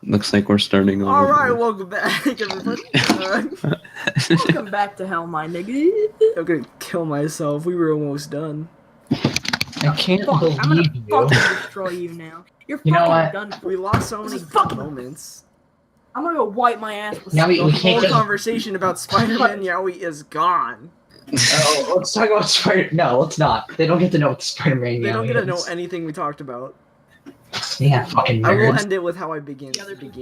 Looks like we're starting over. Alright, welcome back, everybody. Welcome back to hell, my nigga. I'm gonna kill myself. We were almost done. I can't Fuck, I'm gonna believe you. fucking destroy you now. You're You know fucking what? done for. We lost so many good moments. I'm gonna go wipe my ass with Now some we The can't whole just- conversation about Spider-Man Yowie is gone. Oh, let's talk about Spider. No, let's not. They don't get to know what the Spider-Man. They don't Yowie get to know is. anything we talked about. Yeah, fucking I will nerds. end it with how I began.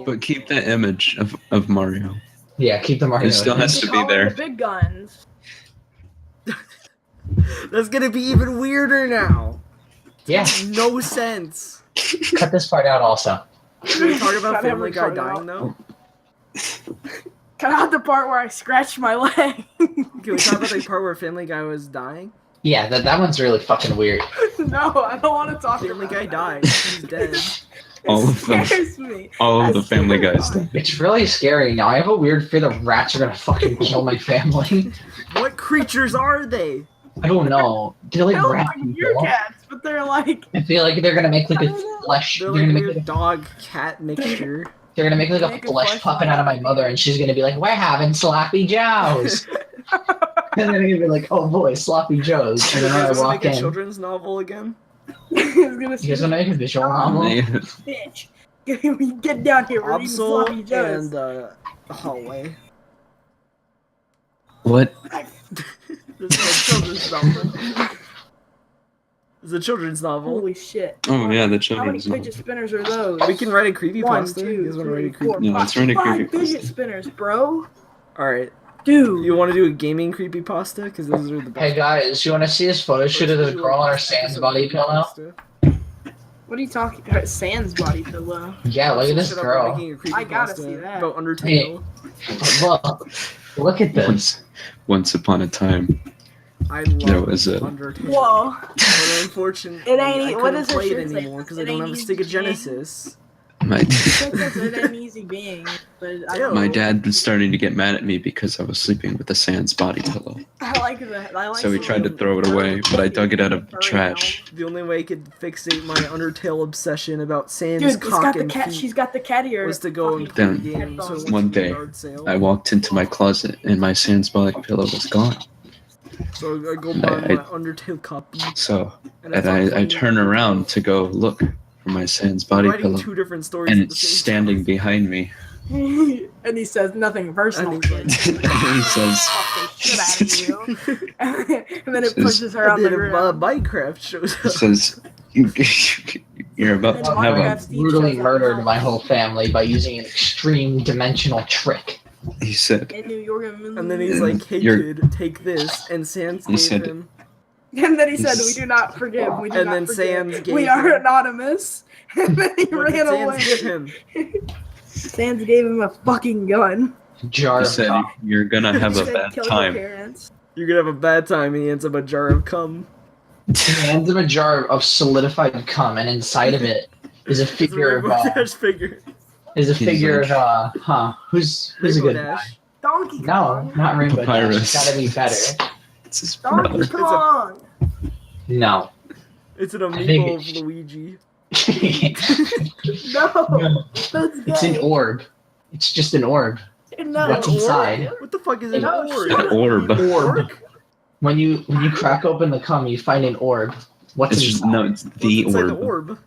But keep the image of Mario. Yeah, keep the Mario. It still has to be there. The big guns. That's gonna be even weirder now. Yeah, No sense. cut this part out also. Can we talk about Gotta Family Guy record dying out. though? Cut out the part where I scratched my leg. Can we talk about the part where Family Guy was dying? Yeah, that one's really fucking weird. No, I don't want to talk Family about Guy that. died. He's dead. All It of them. scares me. All of the That's Family terrifying. Guys did. It's really scary now. I have a weird fear the rats are gonna fucking kill my family. What creatures are they? I don't know. They're They like look rat like people. meerkats, but they're like. I feel like they're gonna make like a flesh. They're They're like gonna make weird like a, dog-cat mixture. they're gonna make like a Make a flesh flesh puppet out of my mother, and she's gonna be like, "We're having sloppy joes," and then I'm gonna be like, "Oh boy, sloppy joes," and then when I Is this walk like a in, children's novel again? He's gonna you guys wanna make a visual novel? bitch. Get down here. We're eating sloppy Absol joes. and the hallway. What? This is a children's novel. It's a children's novel. Holy shit. Oh yeah, the How many children's fidget novel. spinners are those? We can write a One, creepypasta. You two, guys wanna write a three, four, Yeah, let's write a five creepypasta. fidget spinners, bro. Alright. Dude. You want to do a gaming creepypasta? Because those are the best. Hey guys, you wanna see this photo shoot of this girl on her Sans body pillow? What are you talking about? Sans body pillow. Yeah, look at this Shut up, girl. I'm making a I gotta creepypasta see that. About Undertale. Look at this. Once upon a time, I there love was a. Undertale. Whoa. But unfortunately, It ain't- I what couldn't does it play it shirt say? anymore because I It don't ain't have a easy Sega game. Genesis. My, Because it ain't easy being. But I, my dad was starting to get mad at me because I was sleeping with a Sans body pillow. I like that. I like So we tried to throw it away, but I dug it out of the trash. The only way I could fixate my Undertale obsession about Sans Dude, it's cock got the and cat. feet She's got the cat ear. was to go and Then, play the game. So it went one to the day, yard sale. I walked into my closet and my Sans body pillow was gone. So I go buy my Undertale copy. So, And and I turn around to go look for my Sans body writing pillow, two different stories and at the it's same standing time. behind me. And he says nothing personal. And he's like, And he says, Fucking shit out of you. And then it Says- pushes her on and the then ground. Minecraft shows he up. says, you're about to have a. Minecraft Brutally shows up murdered now. my whole family by using an extreme dimensional trick. He said, In New York. And then he's like, hey You're- kid, take this. And Sans He gave said- him. And then he said, He's- "We do not forgive. We do And not then forgive. Sans gave We are him- anonymous." And then he What did ran Sans away. give him? Sans gave him a fucking gun. Jar he of said, cock. you're gonna have He a said, bad "Kill your time. parents." You're gonna have a bad time, and he ends up a jar of cum. He hands him a jar of solidified cum, and inside of it is a It's a figure of Rainbow Dash figure. is a He's figure like- of who's a Rainbow good guy? Dash. Donkey No, Kong. not Rainbow Dash. Papyrus. It's gotta be better. It's his Donkey brother. Kong. No. It's an think amiibo it's- of Luigi. No, that's It's an gay. orb. It's just an orb. No. What's inside? What the fuck is an No, orb? shut An orb. Orb. When you crack open the cum, you find an orb. What's It's just inside? no, it's What's the inside orb. the orb?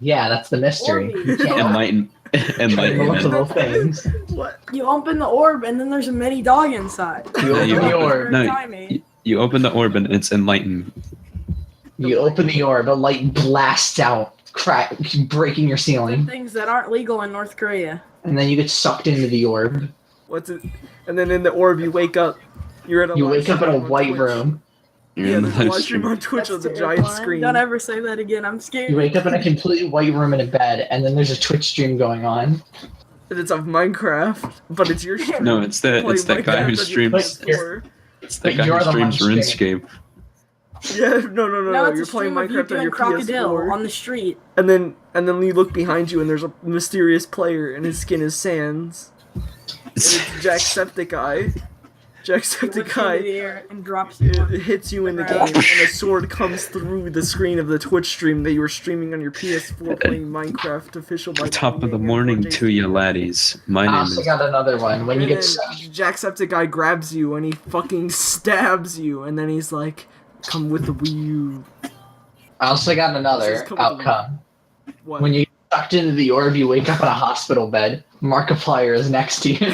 Yeah, that's the mystery. Orby. You can't Enlighten, enlightenment. multiple things. What? You open the orb and then there's a mini dog inside. You open you the open- orb. no, Timey. You open the orb and it's enlightened. You open the orb. A light blasts out, breaking your Some ceiling, things that aren't legal in North Korea. and then you get sucked into the orb. What's it? And then in the orb, you wake up. You're at a You live wake up in a stream on white Twitch. room. You're Yeah, in the there's a live live stream stream. on Twitch That's with a giant terrifying. screen. Don't ever say that again. I'm scared. You wake up in a completely white room in a bed, and then there's a Twitch stream going on. And it's of Minecraft, but it's your stream. No, it's that guy who Minecraft on your streams. PS4. It's But that guy you're who the one streams streaming. RuneScape. Yeah, no. No, it's You're a playing stream of you Minecraft on doing your crocodile PS4, on the street. and then you look behind you, and there's a mysterious player, and his skin is Sans. And it's Jacksepticeye. Jacksepticeye and drops you. it hits you in the game, and a sword comes through the screen of the Twitch stream that you were streaming on your PS4 playing Minecraft official by Top of the 98 morning and to you laddies. My I name also is... got another one. When you And get then Jacksepticeye grabs you and he fucking stabs you, and then he's like, "Come with the Wii U." I also got another Just come with the outcome. What? When you get sucked into the orb, you wake up in a hospital bed. Markiplier is next to you.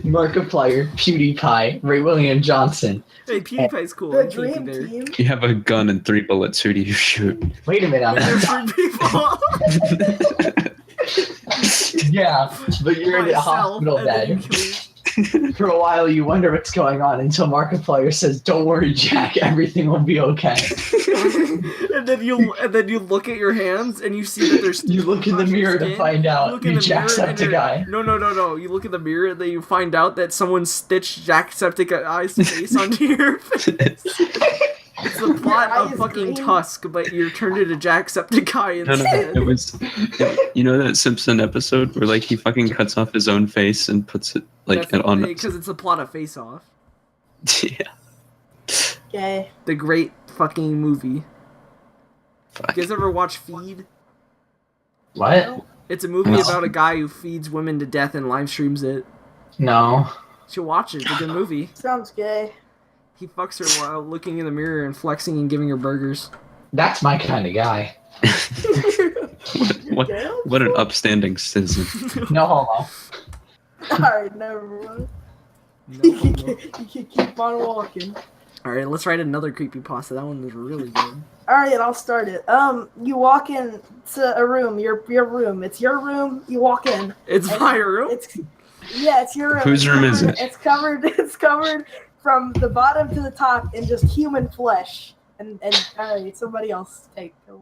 Markiplier, PewDiePie, Ray William Johnson. Hey, PewDiePie's cool. The He can't dream be there. team. You have a gun and 3 bullets. Who do you shoot? Wait a minute, I'm There's not 3 people. Yeah, but you're in a Myself, hospital and then you bed. kill For a while, you wonder what's going on until Markiplier says, "Don't worry, Jack. Everything will be okay." and then you look at your hands and you see that there's You look in the mirror to find out you're Jacksepticeye. No. You look in the mirror and then you find out that someone stitched Jacksepticeye's face onto your face. It's the plot Your eye of is fucking green. Tusk, but you're turned into Jacksepticeye No, instead. it was... You know that Simpson episode where, like, he fucking cuts off his own face and puts it, like, on... Because it's the plot of Face Off. Yeah. Okay. The great fucking movie. Fuck. You guys ever watch Feed? What? It's a movie No. about a guy who feeds women to death and live streams it. No. You should watch it. It's a good movie. Sounds gay. He fucks her while looking in the mirror and flexing and giving her burgers. That's my kind of guy. What an upstanding citizen. No homo. Alright, never mind. No, You can no. keep on walking. Alright, let's write another creepypasta. That one was really good. Alright, I'll start it. You walk in to a room, your room. It's your room, you walk in. It's And my room? It's your room. Whose It's room is covered- it? It's covered from the bottom to the top in just human flesh. And alright, somebody else take it.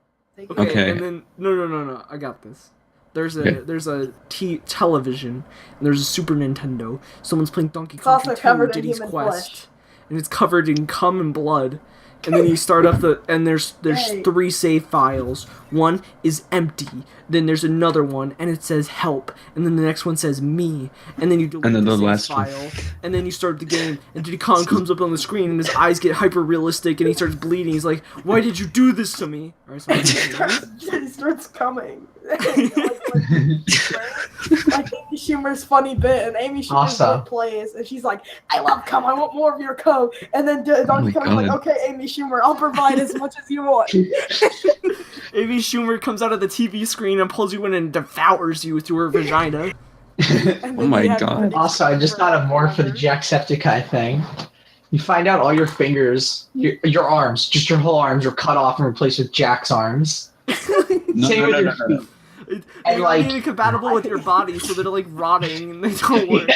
Okay. And then no. I got this. There's Okay. a television and there's a Super Nintendo. Someone's playing Donkey It's Kong also 2 covered in Diddy's human Quest. flesh. And it's covered in cum and blood. And then you start up there's Hey. 3 save files. One is empty. Then there's another one and it says help. And then the next one says me. And then you delete And then the the save last one. file. And then you start the game and Diddy Kong comes up on the screen and his eyes get hyper realistic and he starts bleeding. He's like, "Why did you do this to me?" Or something. It starts coming. like Amy Schumer's funny bit, and Amy Schumer's Awesome. bit plays, and she's like, "I love cum. I want more of your cum." And then Donkey my Kong's like, God. "Okay, Amy Schumer, I'll provide as much as you want." Amy Schumer comes out of the TV screen and pulls you in and devours you through her vagina. And Oh then my you have God. prediction Also, I just thought of more for the another. Jacksepticeye thing. You find out all your fingers, your arms, just your whole arms, are cut off and replaced with Jack's arms. No, Same no, with no, your no, no. feet. They're And, not like- even compatible with your body, so they're like rotting and they don't work.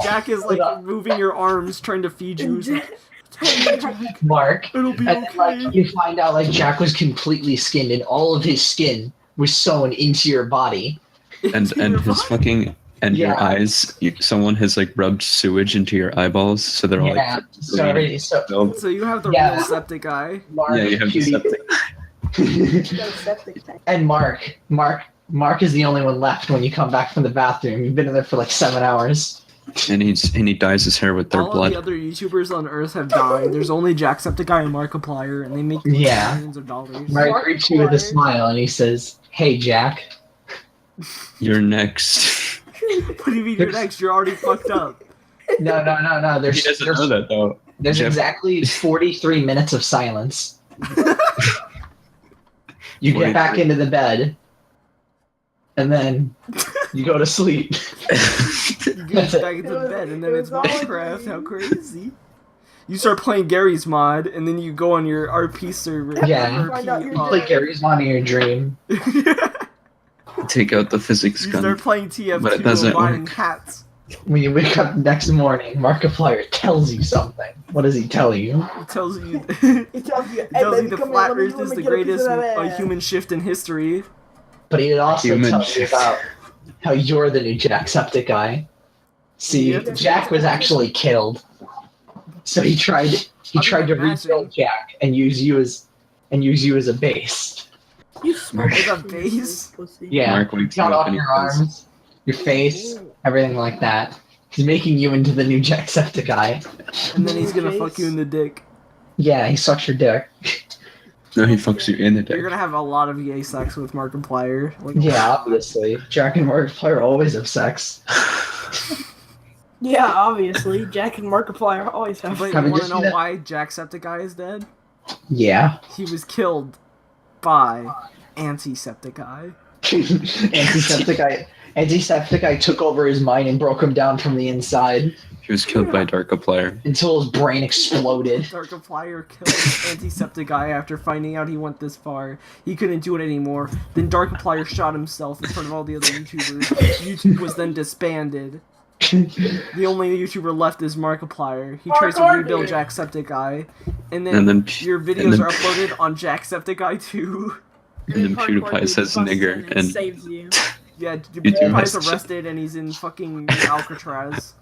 Jack is like moving your arms, trying to feed you. He's like, Mark. "It'll be And then, like, okay." you find out like Jack was completely skinned and all of his skin was sewn into your body. And Your his body. fucking... And your Yeah. eyes, someone has, like, rubbed sewage into your eyeballs, so they're all, Yeah. like... Sorry. So filled. So you have the Yeah. real septic eye. Mark, Yeah, you have the septic. No septic tank. And Mark is the only one left when you come back from the bathroom. You've been in there for like 7 hours. And he dyes his hair with their All blood. of the other YouTubers on Earth have died. There's only Jacksepticeye and Markiplier, and they make Yeah. millions of dollars. Mark greets you with a smile and he says, "Hey, Jack." You're next. What do you mean you're next? You're already fucked up. No. He There's doesn't know that, though. there's Jeff- exactly 43 minutes of silence. You get back 43. into the bed, and then you go to sleep. You get back into It was- bed, and it then it's was all a Minecraft. How dream. crazy! You start playing Gary's mod, and then you go on your RP server. Yeah. Find out you're RP, Play Gary's Mod in your dream. Take out the physics you gun. start playing TF2 But it doesn't and buying work. hats. When you wake up the next morning, Markiplier tells you something. What does he tell you? It tells you. He tells you, It tells baby, you the come here, flat let me- Earth let is me the get a piece greatest of that ass. human shift in history. But he also Human tells you shift. about how you're the new Jacksepticeye. See, Yeah. Jack was actually killed. So he tried to rebuild Jack and use you as a base. You smoke With a cheese, base? pussy. Yeah. Mark wakes Cut up off and he your says, arms, your face, everything like that. He's making you into the new Jacksepticeye. And then he's gonna fuck you in the dick. Yeah, he sucks your dick. No, he fucks you in the You're dick. gonna have a lot of gay sex with Markiplier. Like, Yeah, obviously. Jack and Markiplier always have sex. Yeah, obviously. Jack and Markiplier always have. But Have you we wanna just know seen that? why Jacksepticeye is dead? Yeah. He was killed by Antisepticeye. Antisepticeye took over his mind and broke him down from the inside He was killed by Darkiplier. until his brain exploded. Darkiplier killed Antisepticeye after finding out he went this far. He couldn't do it anymore. Then Darkiplier shot himself in front of all the other YouTubers. YouTube was then disbanded. The only YouTuber left is Markiplier. He tries to rebuild Jacksepticeye, and then your videos are uploaded on Jacksepticeye too. And then PewDiePie says nigger, and saves you. Yeah, YouTube PewDiePie's has- arrested and he's in fucking Alcatraz.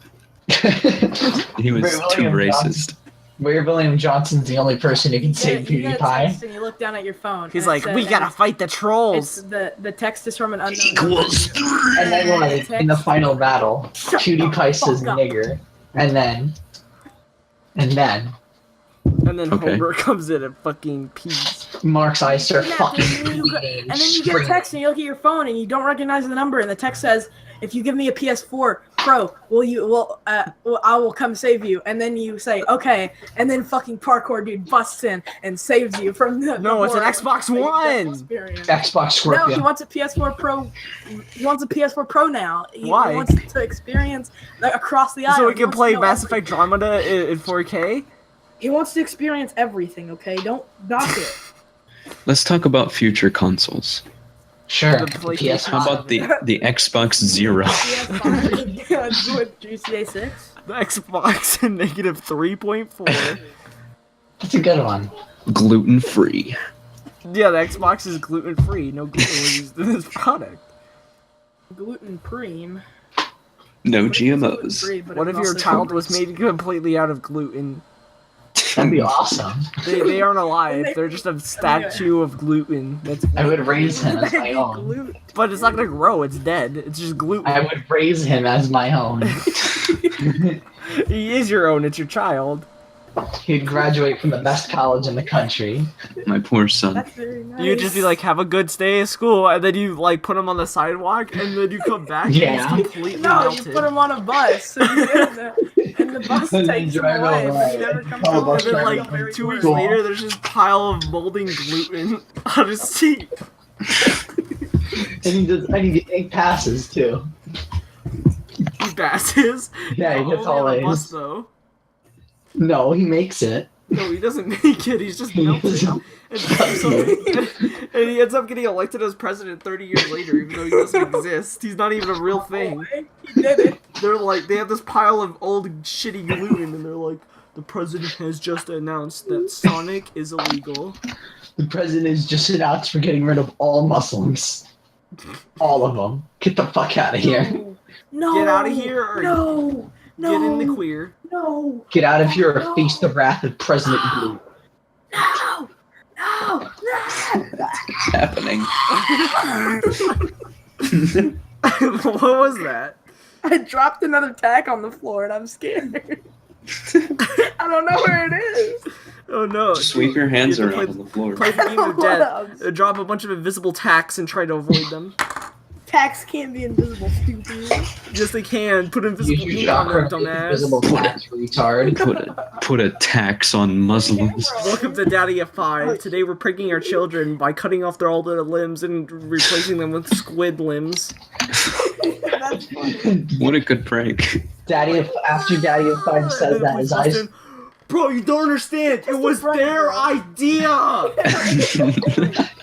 he was too racist. Weird William Johnson's the only person who can save You get a PewDiePie. text and you look down at your phone. He's and like, it says- we gotta fight the It's trolls. the text is from an unknown Equals number. And then like, in the final battle, Shut the PewDiePie says fuck up. nigger. And then And then Okay. Homer comes in and fucking pees. Mark's eyes start Yeah, fucking and then you go- bleeding. And then you get a text and you look at your phone and you don't recognize the number and the text says, "If you give me a PS4 Pro, I will come save you." And then you say, "Okay," and then fucking parkour dude busts in and saves you from the No, it's an horror Xbox of One. experience. Xbox No, Scorpio. he wants a PS4 Pro. He wants a PS4 Pro now. He Why? wants to experience across the aisle. So we He can wants play to know Mass Effect everything. Andromeda in 4K? He wants to experience everything. Okay, don't knock it. Let's talk about future consoles. Sure. The the PlayStation. How PS5. about the Xbox Zero? PS5 with GTA 6. The Xbox in negative 3.4. That's a good one. Gluten free. Yeah, the Xbox is gluten free. No gluten was used in this product. Gluten preem. No GMOs. Gluten-free, but What it if your also- child was made completely out of gluten? That'd be awesome. They aren't alive. They're just a statue of gluten. That's I would raise him as my own. Gluten. But it's not gonna grow. It's dead. It's just gluten. I would raise him as my own. He is your own. It's your child. He'd graduate from the best college in the country. My poor son. That's very nice. You just be like, have a good stay at school, and then you like put him on the sidewalk, and then you come back. Yeah. And he's completely no, melted. you put him on a bus, and the bus And then takes him drive away, away. but he never comes Oh, home. bus And then, driver. like, Very 2 weeks worried. later, there's this pile of molding gluten on his seat. And he passes too. He passes. Yeah, he Only gets all on the bus, A's. though. No, he makes it. No, he doesn't make it. He's just melting. And, and he ends up getting elected as president 30 years later, even though he doesn't exist. He's not even a real thing. He did it. They're like, they have this pile of old shitty gluten, and they're like, the president has just announced that Sonic is illegal. The president is just announced for getting rid of all Muslims. All of them. Get the fuck out of here. No. Get outta here, or No. No. Get in the queer. No. Get out of here or face the wrath of President Blue. No. No. No. It's happening. What was that? I dropped another tack on the floor and I'm scared. I don't know where it is. Oh no. Sweep your hands You have to around on the floor. Play the game of What death. else? Drop a bunch of invisible tacks and try to avoid them. Tacks can't be invisible, stupid. Yes, they can. Put You invisible should ink on them, drop dumbass. invisible tax, retard. Put a tax on Muslims. Welcome to Daddy of 5. Today we're pranking our children by cutting off all their limbs and replacing them with squid limbs. That's funny. What a good prank. After Daddy of 5 says that, his eyes. Bro, you don't understand. It was prank, their bro. idea.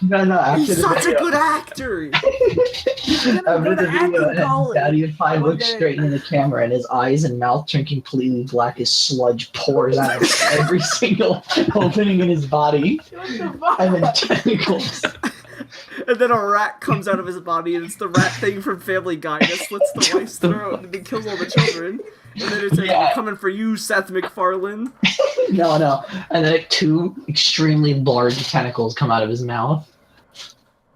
No, after He's the such a video. good actor. After the video, acting college. Daddy of 5 looks Okay. straight into the camera, and his eyes and mouth turn completely black as sludge pours out of every single opening in his body, What the fuck? and then tentacles. And then a rat comes out of his body, and it's the rat thing from Family Guy that slits the wife's throat and then kills all the children. And then it's like, Yeah. we're coming for you, Seth MacFarlane. No, and then 2 extremely large tentacles come out of his mouth.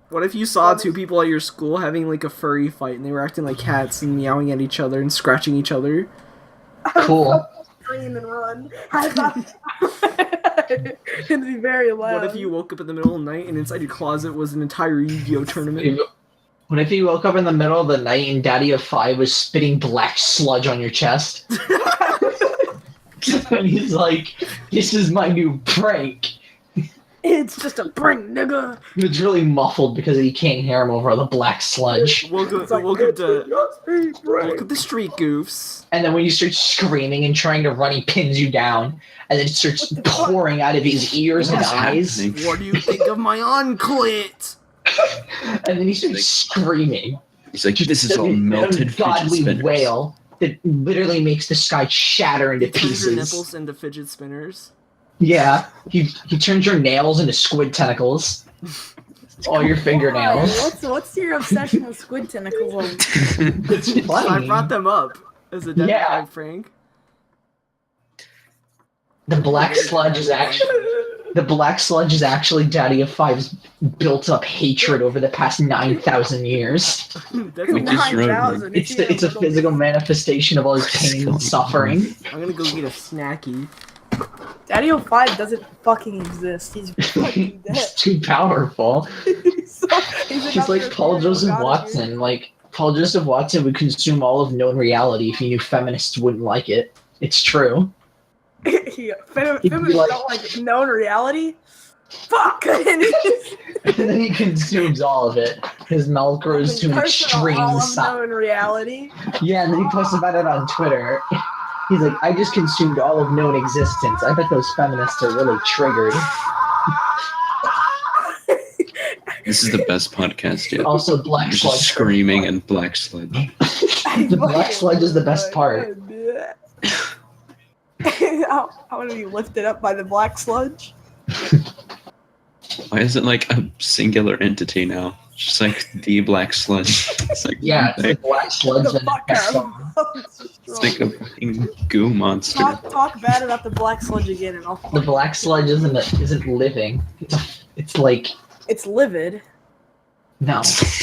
What if you saw two people at your school having like a furry fight and they were acting like cats and meowing at each other and scratching each other? Cool. Scream and run. It'd be very loud. What if you woke up in the middle of the night and inside your closet was an entire Yu-Gi-Oh tournament? What if you woke up in the middle of the night and Daddy of 5 was spitting black sludge on your chest? And he's like, "This is my new prank." It's just a prank, nigga. It's really muffled because you can't hear him over all the black sludge. Welcome to Street Goofs. And then when you start screaming and trying to run, he pins you down. And then it starts pouring out of his ears and eyes. What do you think of my unclit? And then he starts screaming. He's like, this is all melted fidget godly spinners. wail that literally makes the sky shatter into Turns your pieces. nipples into fidget spinners. Yeah, he turns your nails into squid tentacles. All your fingernails. What's your obsession with squid tentacles? It's funny. I brought them up as a dead Yeah. prank. The black sludge is actually Daddy of 5's built up hatred over the past 9,000 years. That's We just wrote 9,000. It's a physical manifestation of all his pain and suffering. I'm gonna go get a snacky. Daddy 05 doesn't fucking exist. He's fucking dead. He's too powerful. He's He's like Paul Joseph Watson. Like, Paul Joseph Watson would consume all of known reality if he knew feminists wouldn't like it. It's true. Feminists like- don't like known reality. Fuck! And then he consumes all of it. His mouth grows to an extreme all of size. known reality. Yeah, and then he posts about it on Twitter. He's like, I just consumed all of known existence. I bet those feminists are really triggered. This is the best podcast yet. Also, black Just sludge. screaming and black sludge. The black sludge is the best part. I want to be lifted up by the black sludge. Why is it like a singular entity now? Just like the black sludge. It's like Yeah, it's like black sludge The and fuck it's like a fucking goo monster. talk bad about the black sludge again, and I'll. the black sludge isn't living. It's like It's livid. no.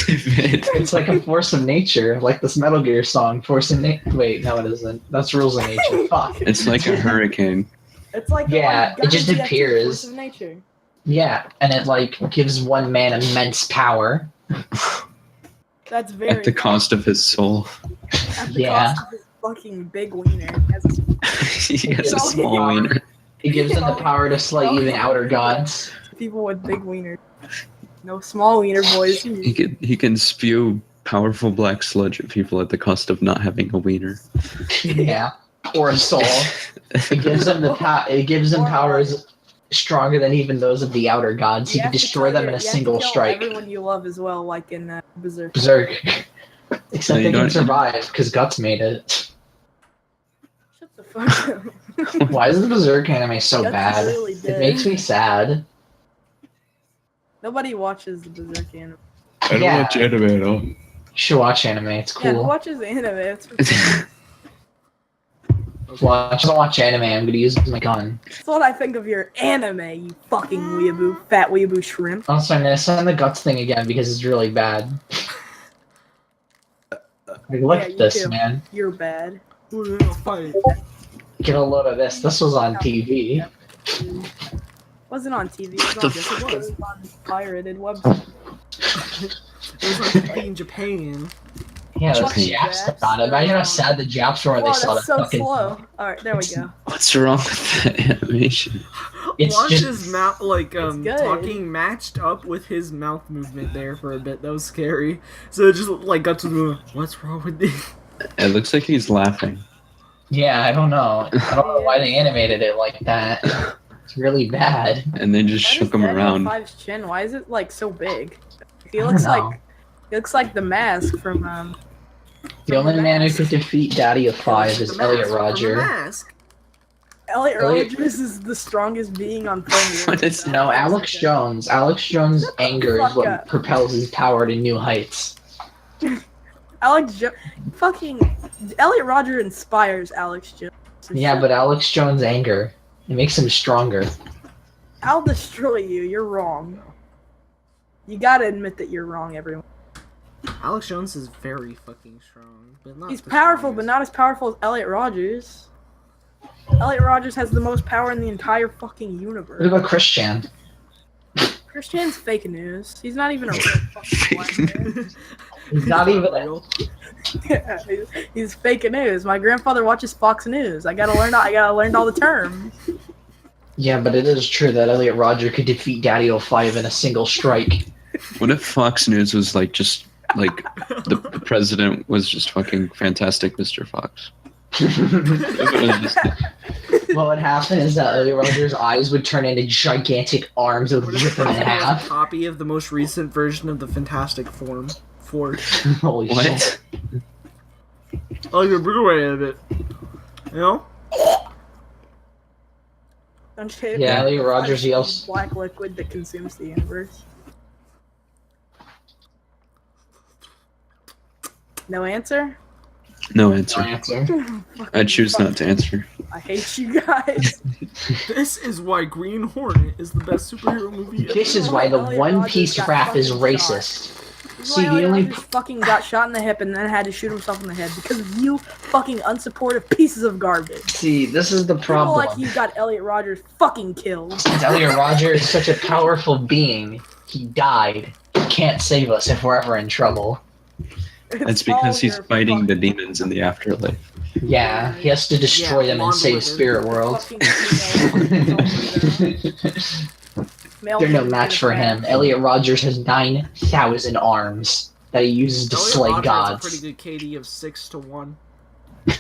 It's like a force of nature, like this Metal Gear song, Force of Nature. Wait, no, it isn't. That's Rules of Nature. Fuck. It's like a hurricane. It's like Yeah, it just appears. Force of nature. Yeah, and it like gives one man immense power. That's very. At the cost of his soul. At the Yeah. cost of his fucking big wiener. He has a small wiener. It gives them the power to slay even outer gods. People with big wieners. No small wiener boys. He can spew powerful black sludge at people at the cost of not having a wiener. Yeah, or a soul. It gives them It gives them powers stronger than even those of the outer gods. He You can have to destroy kill them in a you have to single kill strike. Everyone you love as well, like in Berserk. Berserk. Except you they can don't- survive because Guts made it. Shut the fuck up. Why is the Berserk anime so Guts bad? really It did. makes me sad. Nobody watches the Berserk anime. I don't Yeah. watch anime at all. You should watch anime. It's Yeah, who cool. watches anime? It's Don't watch anime. I'm gonna use my gun. That's what I think of your anime, you fucking weeaboo, fat weeaboo shrimp. Also, I'm gonna send the Guts thing again because it's really bad. Like, look Yeah, at you this, too. man. You're bad. Fight. Get a load of this. This was on TV. Wasn't on TV. What It the was on, fuck? it was on pirated website. It was like in Japan. Yeah, those Fucking Japs Japs. about it. Imagine how sad the Japs were when Wow, they saw that's that so fucking. slow. Alright, there we go. What's wrong with that animation? It's Watch just- his mouth good. talking matched up with his mouth movement there for a bit. That was scary. So it just like got to the what's wrong with this? It looks like he's laughing. Yeah, I don't know. I don't know why they animated it like that. It's really bad. And then just That shook is him Daniel around. 5's chin. Why is it like so big? He I looks don't know. like he looks like the mask from The only man who could defeat Daddy of 5 is The Elliot mask from the Roger. mask. Elliot Elliot- Rogers is the strongest being on film. What is No, Alex Jones. Alex Jones' anger is fuck what up. propels his power to new heights. Fucking Elliot Roger inspires Alex Jones. So Yeah, shut but up. Alex Jones' anger, it makes him stronger. I'll destroy you. You're wrong. You gotta admit that you're wrong, everyone. Alex Jones is very fucking strong, but not. He's the powerful, but strongest. not as powerful as Elliot Rogers. Elliot Rogers has the most power in the entire fucking What universe. about Christian? Christian's fake news. He's not even a real fucking black man. He's not even. real. Yeah, he's fake news. My grandfather watches Fox News. I gotta learn all the terms. Yeah, but it is true that Elliot Roger could defeat Daddy 05 in a single strike. What if Fox News was like just like the president was just fucking fantastic, Mr. Fox? What would happen is that Elliot Rogers' eyes would turn into gigantic arms that would What if rip him in it was a half. copy of the most recent version of the Fantastic Four? Holy What? shit. Like a Blu-ray of it. You know? Don't you hate it? Yeah, Elliot It's Rogers like yells. black liquid that consumes the universe. No answer? No No answer. answer. I choose not to answer. I hate you guys. This is why Green Hornet is the best superhero movie ever. This is why the Elliot One Rogers Piece got rap is fucking racist. This is See, why the Elliot only Rogers fucking got shot in the hip and then had to shoot himself in the head because of you fucking unsupportive pieces of garbage. See, this is the People problem. like you got Elliot Rogers fucking killed. Since Elliot Roger is such a powerful being, he died. He can't save us if we're ever in trouble. That's because he's fighting the demons in the afterlife. Yeah, he has to destroy Yeah, them and Bond save would. Spirit World. They're no match for him. Elliot Rogers has 9,000 arms that he uses to Elliot slay Rogers gods. has a pretty good KD of 6-1.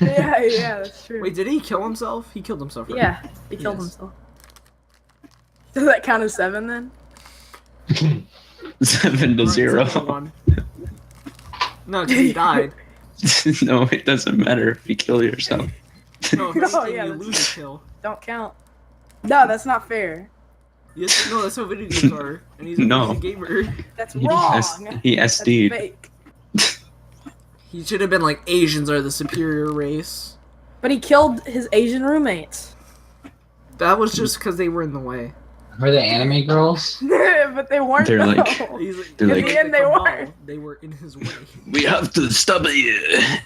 Yeah, that's true. Wait, did he kill himself? He killed himself, right? Yeah, he killed Yes. himself. Does that count as 7 then? 7-0. 7-1. No, 'cause he died. No, it doesn't matter if you kill yourself. No, if No, anything, yeah, you that's- lose a kill. Don't count. No, that's not fair. Yes, no, that's how video games are. And he's a No. gamer. That's He wrong. He That's SD'd. fake. He should have been like, Asians are the superior race. But he killed his Asian roommates. That was just because they were in the way. Were they anime girls? But they weren't. They're like- though. He's like, They're In like- the end, they Kamal, weren't. They were in his way. We have to stop it.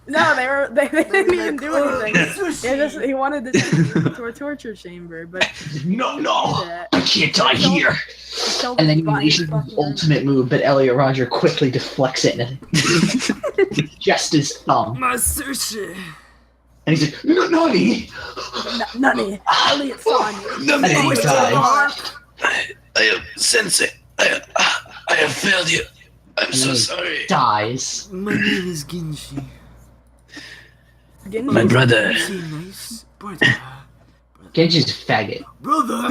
No, they were. They didn't They're even like, do "Oh, anything. sushi." He wanted to take him to a torture chamber, but No, he no! did that. I can't die here! He killed And then his he unleashes his fucking ultimate move, but Elliot Roger quickly deflects it and just his thumb. My sushi. And he's like, no, Nani! roommate. Nani, Elliot-san. And then he dies. I am sensei. I have failed you. I'm so sorry. Dies. My name is Ginshi. Genji. My brother. Is he nice? Brother. Genji's a faggot. Brother.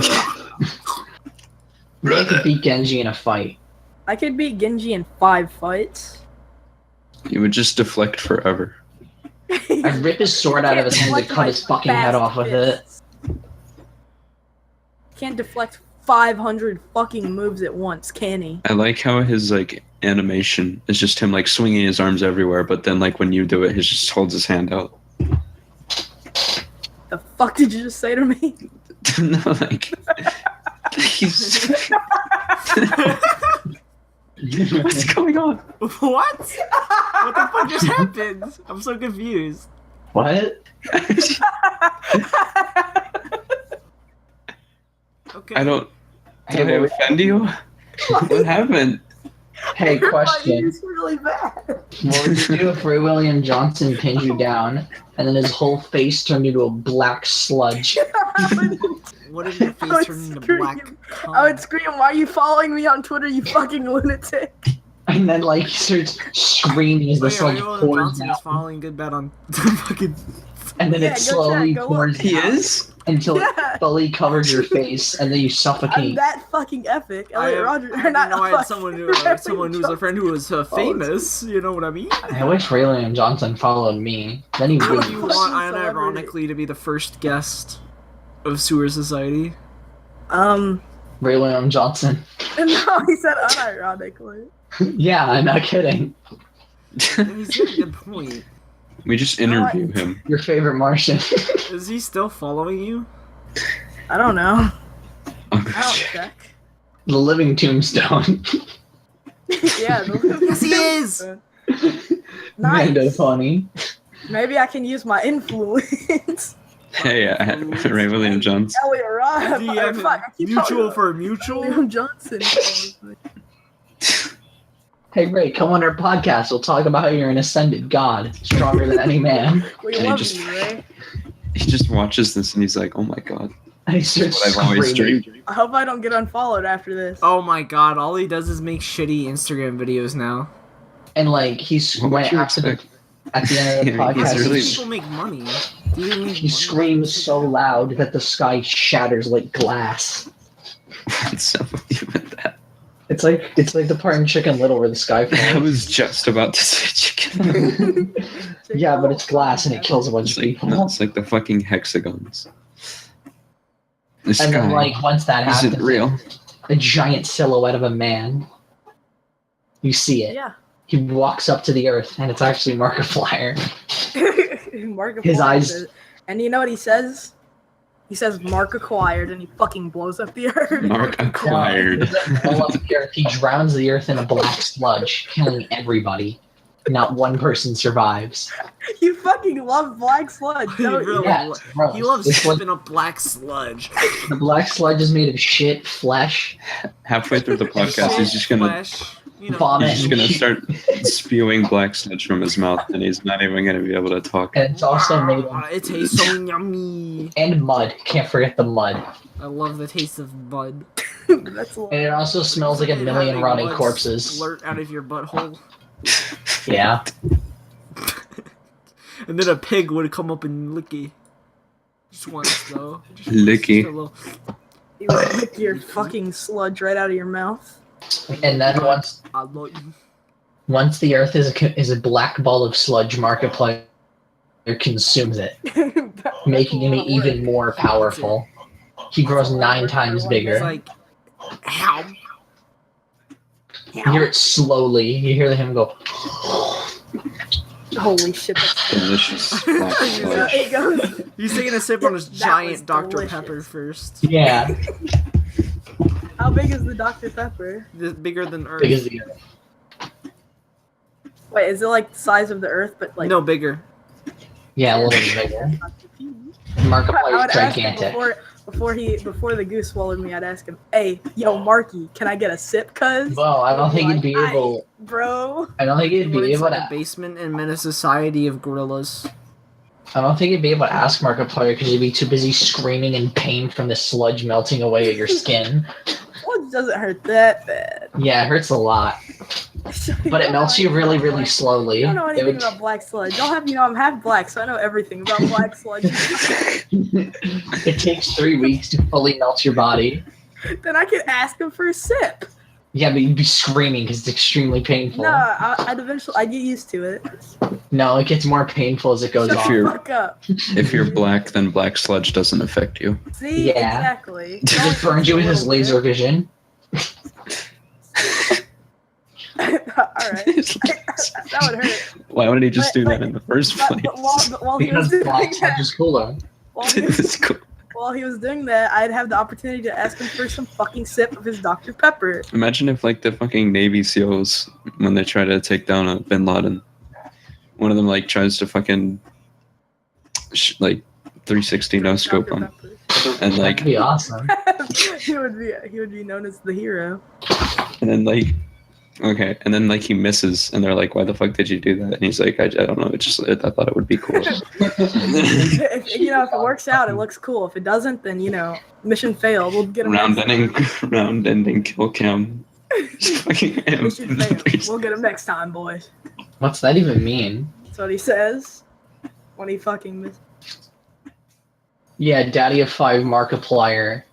I could beat Genji in a fight. I could beat Genji in 5 fights. You would just deflect forever. I'd rip his sword out of his hand and cut his fucking head off with it. Can't deflect 500 fucking moves at once, can he? I like how his like animation is just him like swinging his arms everywhere, but then like when you do it, he just holds his hand out. The fuck did you just say to me? No, like he's. What's going on? What? What the fuck just happened? I'm so confused. What? Okay. I don't. Did I Hey, offend you? What happened? hey, Your question. is really bad. What would you do if Ray William Johnson pinned you down and then his whole face turned into a black sludge? What if your I would face turned into scream. black? I would scream, "Why are you following me on Twitter, you fucking lunatic?" And then like he starts screaming as the sludge pours Johnson is out. following good bet on fucking. And then Yeah, it go slowly check, go pours He out is? until Yeah. it fully covers your face and then you I'm suffocate. that fucking epic. I Elliot Rogers, didn't or not know I had fuck- someone who, Elliot someone who's a Johnson. friend who was famous. You know what I mean? I wish Ray William Johnson followed me. Then he Would would. you fucking want celebrity. unironically to be the first guest of Sewer Society? Ray William Johnson. No, he said unironically. Yeah, I'm not kidding. And he's got a good point. We just interview him. Your favorite Martian. Is he still following you? I don't know. I'll go I don't check. check. The living tombstone. Yeah. Yes, he is. Kinda Nice. funny. Maybe I can use my influence. Hey, I had Ray William Jones. Elliot Robb. DM Fuck, I keep talking mutual about for mutual. William Johnson. Hey Ray, come on our podcast. We'll talk about how you're an ascended god, stronger than any man. We And he love just- you, Ray. He just watches this and he's like, "Oh my god, And he that's starts what I've always screaming. dreamed." I hope I don't get unfollowed after this. Oh my god! All he does is make shitty Instagram videos now. And like he's What would went you after the, expect? at the end of the Yeah, he's podcast. really- These people make money. Do they make He money? screams so loud that the sky shatters like glass. What's up with you with that? It's like the part in Chicken Little where the sky I falls. was just about to say chicken. Yeah, but it's glass and it kills a bunch It's of like, people. no, it's like the fucking hexagons. The And sky then like once that isn't happens, real. a giant silhouette of a man. You see it. Yeah. He walks up to the earth, and it's actually Markiplier. Markiplier His eyes- says- And you know what he says? He says Mark acquired, and he fucking blows up the earth. Mark acquired. All up the earth. He drowns the earth in a black sludge, killing everybody. Not one person survives. You fucking love black sludge, don't you? Really? Yeah, it's gross. He loves It's like- sipping up black sludge. the black sludge is made of shit, flesh, Halfway through the podcast, he's just gonna Flesh, you know. vomit, he's just gonna start spewing black sludge from his mouth, and he's not even gonna be able to talk. and it's also made of It tastes so yummy. and mud. Can't forget the mud. I love the taste of mud. That's a lot. And it also smells like a million Having rotting mud corpses. Splurt out of your butthole. Yeah. And then a pig would come up and lick you. Just once, though. Just Licky. a little- You would lick your fucking sludge right out of your mouth. And then I love you. once the earth is a black ball of sludge, Markiplier consumes it, making him even more powerful. He grows 9 times It's bigger. like, ow. You hear it slowly. You hear him go. Holy shit, that's Delicious black so sludge. it goes. He's taking a sip on his That was giant Dr. delicious. Pepper first. Yeah, How big is the Dr. Pepper? Bigger than Earth. big as the earth. Wait, is it like the size of the Earth, but like No, bigger. Yeah, a little bit bigger. I Markiplier would is ask him gigantic. before the goose swallowed me, I'd ask him, "Hey, yo, Marky, can I get a sip, cuz?" Well, I don't think he'd be Like, able. "Aight, bro." I don't think he'd Put be able inside a to. basement and in a society of gorillas. I don't think he'd be able to ask Markiplier because he'd be too busy screaming in pain from the sludge melting away at your skin. Well, it doesn't hurt that bad. Yeah, it hurts a lot, but it melts you really, really slowly. I don't know It anything would- about black sludge. Y'all have, I'm half black, so I know everything about black sludge. It takes 3 weeks to fully melt your body. Then I could ask him for a sip. Yeah, but you'd be screaming because it's extremely painful. No, I'd get used to it. No, it gets more painful as it goes If Shut on. the you're- fuck up. If you're black, then black sludge doesn't affect you. See, Yeah. exactly. It burns you with his laser vision. All right, that would hurt. Why would he just do But- that in the first But, place? but while he was Because doing black sludge that, is cooler. It's cool. while he was doing that, I'd have the opportunity to ask him for some fucking sip of his Dr. Pepper. Imagine if, like, the fucking Navy SEALs, when they try to take down a Bin Laden, one of them, like, tries to fucking, like, 360 no scope Dr. him. Pepper. And, like, That'd be awesome. he would be known as the hero. and then, like, okay, and then, like, he misses, and they're like, why the fuck did you do that? And he's like, I don't know, I thought it would be cool. If it works out, it looks cool. If it doesn't, then mission failed. We'll get him. round ending kill cam. Just fucking him. Mission failed. We'll get him next time, boys. What's that even mean? That's what he says when he fucking misses. Yeah, Daddy of 5 Markiplier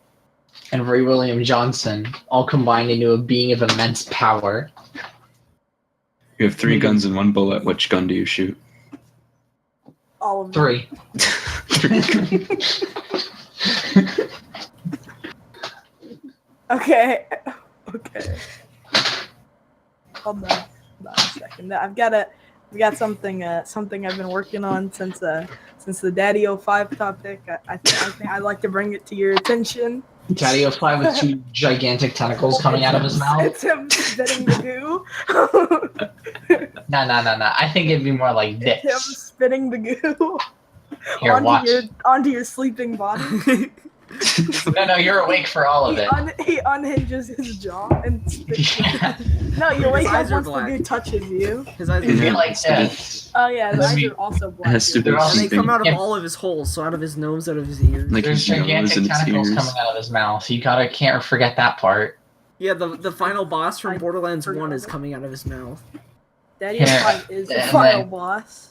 and Ray William Johnson all combined into a being of immense power. You have 3 guns and 1 bullet. Which gun do you shoot? All of them. 3. 3. Okay. Okay. Hold on a second. We got something I've been working on since the Daddy 05 topic. I think I'd like to bring it to your attention. Daddy-O-Fly with 2 gigantic tentacles coming out of his mouth. It's him spitting the goo. No. I think it'd be more like It's him this. spitting the goo Here, watch. onto your sleeping body. No, you're awake for all of it. He unhinges his jaw and spits. Yeah. No, you wake up eyes are once the black. goo touches you. His eyes It'd be Yeah. like this. Oh yeah, the Has to eyes be- are also black. has to be too. all- And they come out of Yeah. all of his holes, so out of his nose, out of his ears. Like There's his nose gigantic and his tentacles ears. coming out of his mouth. You can't forget that part. Yeah, the final boss from I Borderlands forgot 1 is that. coming out of his mouth. Daddy-O-Fly is the and final then- boss.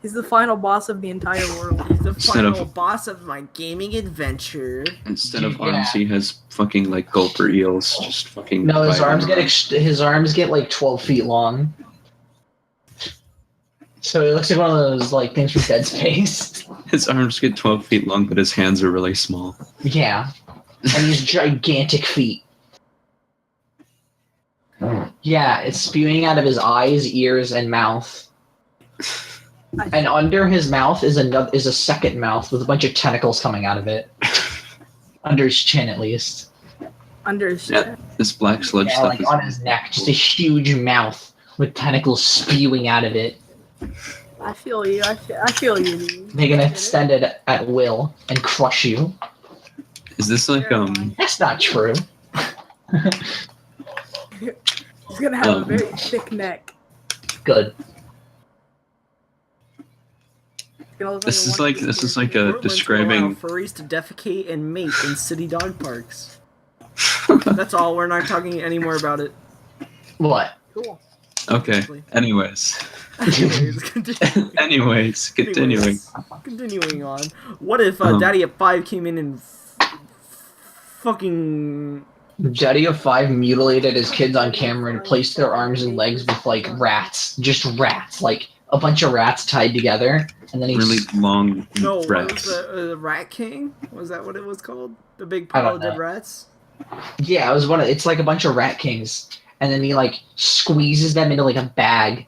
He's the final boss of the entire world. He's the Instead final of- boss of my gaming adventure. Instead of Yeah. arms, he has fucking like gulper eels. Just fucking. No, his biting arms get like 12 feet long. So it looks like one of those like things from Dead Space. His arms get 12 feet long, but his hands are really small. Yeah, and these gigantic feet. Yeah, it's spewing out of his eyes, ears, and mouth. And under his mouth is a second mouth with a bunch of tentacles coming out of it. Under his chin, at least. Under his Yeah. chin. This black sludge Yeah, stuff like is. on his neck, just a huge mouth with tentacles spewing out of it. I feel you. I feel you. Dude. They can extend it at will and crush you. Is this like That's not true. He's gonna have a very thick neck. Good. He's gonna look This is a like wonder- this is like Portland's describing. gonna allow furries to defecate and mate in city dog parks. That's all. We're not talking anymore about it. What? Cool. Okay. Anyways. Anyways, continuing. Anyways, continuing. Anyways, continuing on. What if Um. Daddy at 5 came in and fucking Daddy-O-Fly mutilated his kids on camera and placed their arms and legs with like rats, just rats, like a bunch of rats tied together, and then he Really long no? What was rats. the Rat King? Was that what it was called? The big I pile don't of dead know. rats. yeah, it was it's like a bunch of rat kings, and then he like squeezes them into like a bag,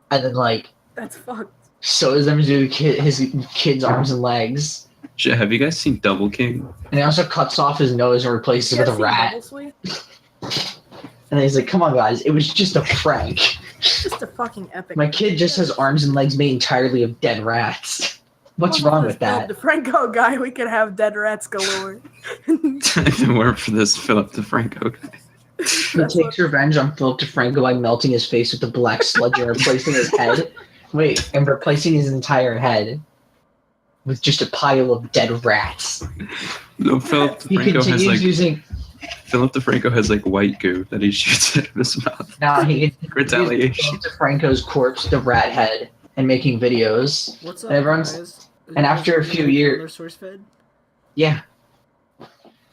and then like That's fucked. sews them to his kids' arms and legs, Shit, have you guys seen Double King? and he also cuts off his nose and replaces it with a rat. And then he's like, "Come on, guys, it was just a prank. Just a fucking epic. My kid just has arms and legs made entirely of dead rats. What's wrong with that?" The Franco guy, we could have dead rats galore. If it weren't for this Philip DeFranco guy. He takes revenge on Philip DeFranco by melting his face with the black sludge and replacing his head. And replacing his entire head with just a pile of dead rats. No, Philip He DeFranco has continues like using. Philip DeFranco has like white goo that he shoots out of his mouth. Now he continues Retaliation. using Philip DeFranco's corpse, the rat head, and making videos. What's up, Everyone's- guys? and after a few years- Source fed? Yeah.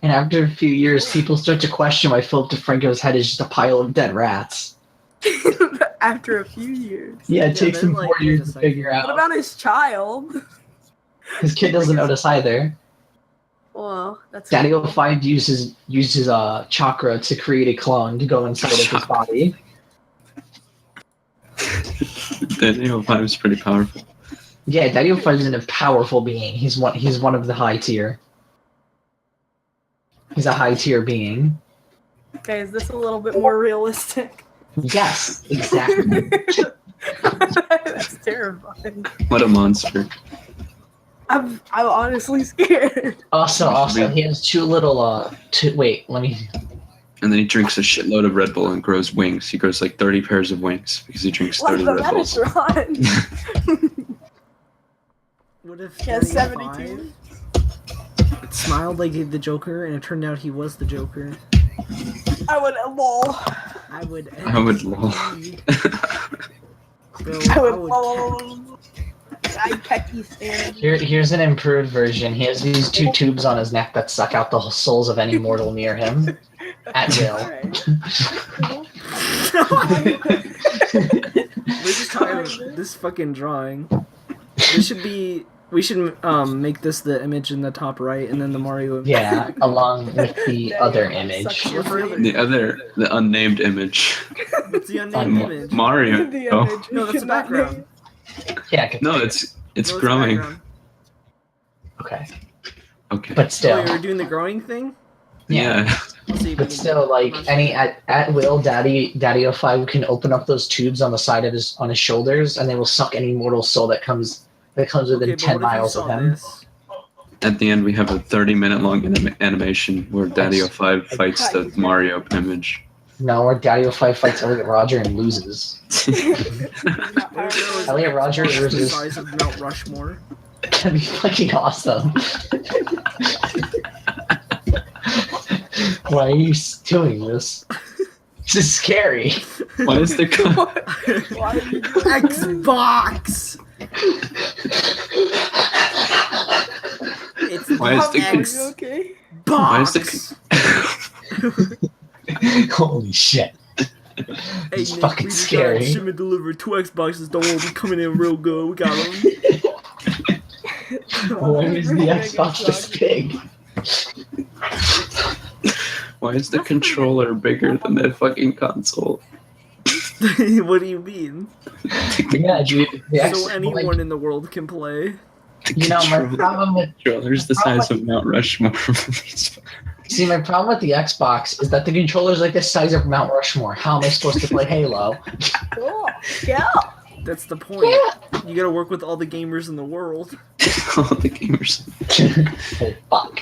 And after a few years, people start to question why Philip DeFranco's head is just a pile of dead rats. After a few years. Yeah, it takes then, him like, 4 years to just, like- figure What out. about his child? His kid doesn't notice either. Well, that's Daddy-O-Fly uses chakra to create a clone to go inside of his Chakra. body. Daniel 5 is pretty powerful. Yeah, Daddy-O-Fly is a powerful being. He's one of the high tier. He's a high tier being. Okay, is this a little bit more realistic? Yes, exactly. That's terrifying. What a monster. I'm honestly scared. Also, he has two little wait, let me. And then he drinks a shitload of Red Bull and grows wings. He grows like 30 pairs of wings because he drinks Like 30 the Red Bulls. Metatron. What if He has Daddy 72. 5 it smiled like the Joker, and it turned out he was the Joker? I would lol. I would. I would lol. Bro, I would I would lol. I pecky stand. Here's an improved version. He has these two tubes on his neck that suck out the souls of any mortal near him at will. Alright. We're just talking about this fucking drawing. This should be. We should make this the image in the top right, and then the Mario. Image. Yeah, along with the other image. The unnamed image. It's the unnamed image. Mario. The Oh. image. No, that's the background. Yeah, No, it's No, the growing. background. okay. Okay. But So still, wait, we're doing the growing thing. Yeah. Let's see if we But can still, do like it. any at will, Daddy 05 can open up those tubes on the side of his shoulders, and they will suck any mortal soul that comes within Okay, but 10 what if you miles saw of him. this? At the end, we have a 30-minute long animation where Daddy 05 fights the Mario image. No, where Daddy 05 fights Elliot Roger and loses. Elliot Roger It's the versus. size of Mount Rushmore. That'd be fucking awesome. Why are you doing this? This is scary. Why is the Why are you doing Xbox. It's Why is the Are you Xbox. okay? Why is the Holy shit. Hey, It's Nick, fucking we just scary. got shipment delivered. 2 Xboxes. Don't worry, we coming in real good. We got them. Why is the Xbox this big? Why is the controller bigger than that fucking console? What do you mean? Yeah, dude. So anyone in the world can play. You know, my problem with controller's the size of Mount Rushmore. my problem with the Xbox is that the controller's like the size of Mount Rushmore. How am I supposed to play Halo? Cool. Yeah. That's the point. You gotta work with all the gamers in the world. All the gamers. Oh, fuck.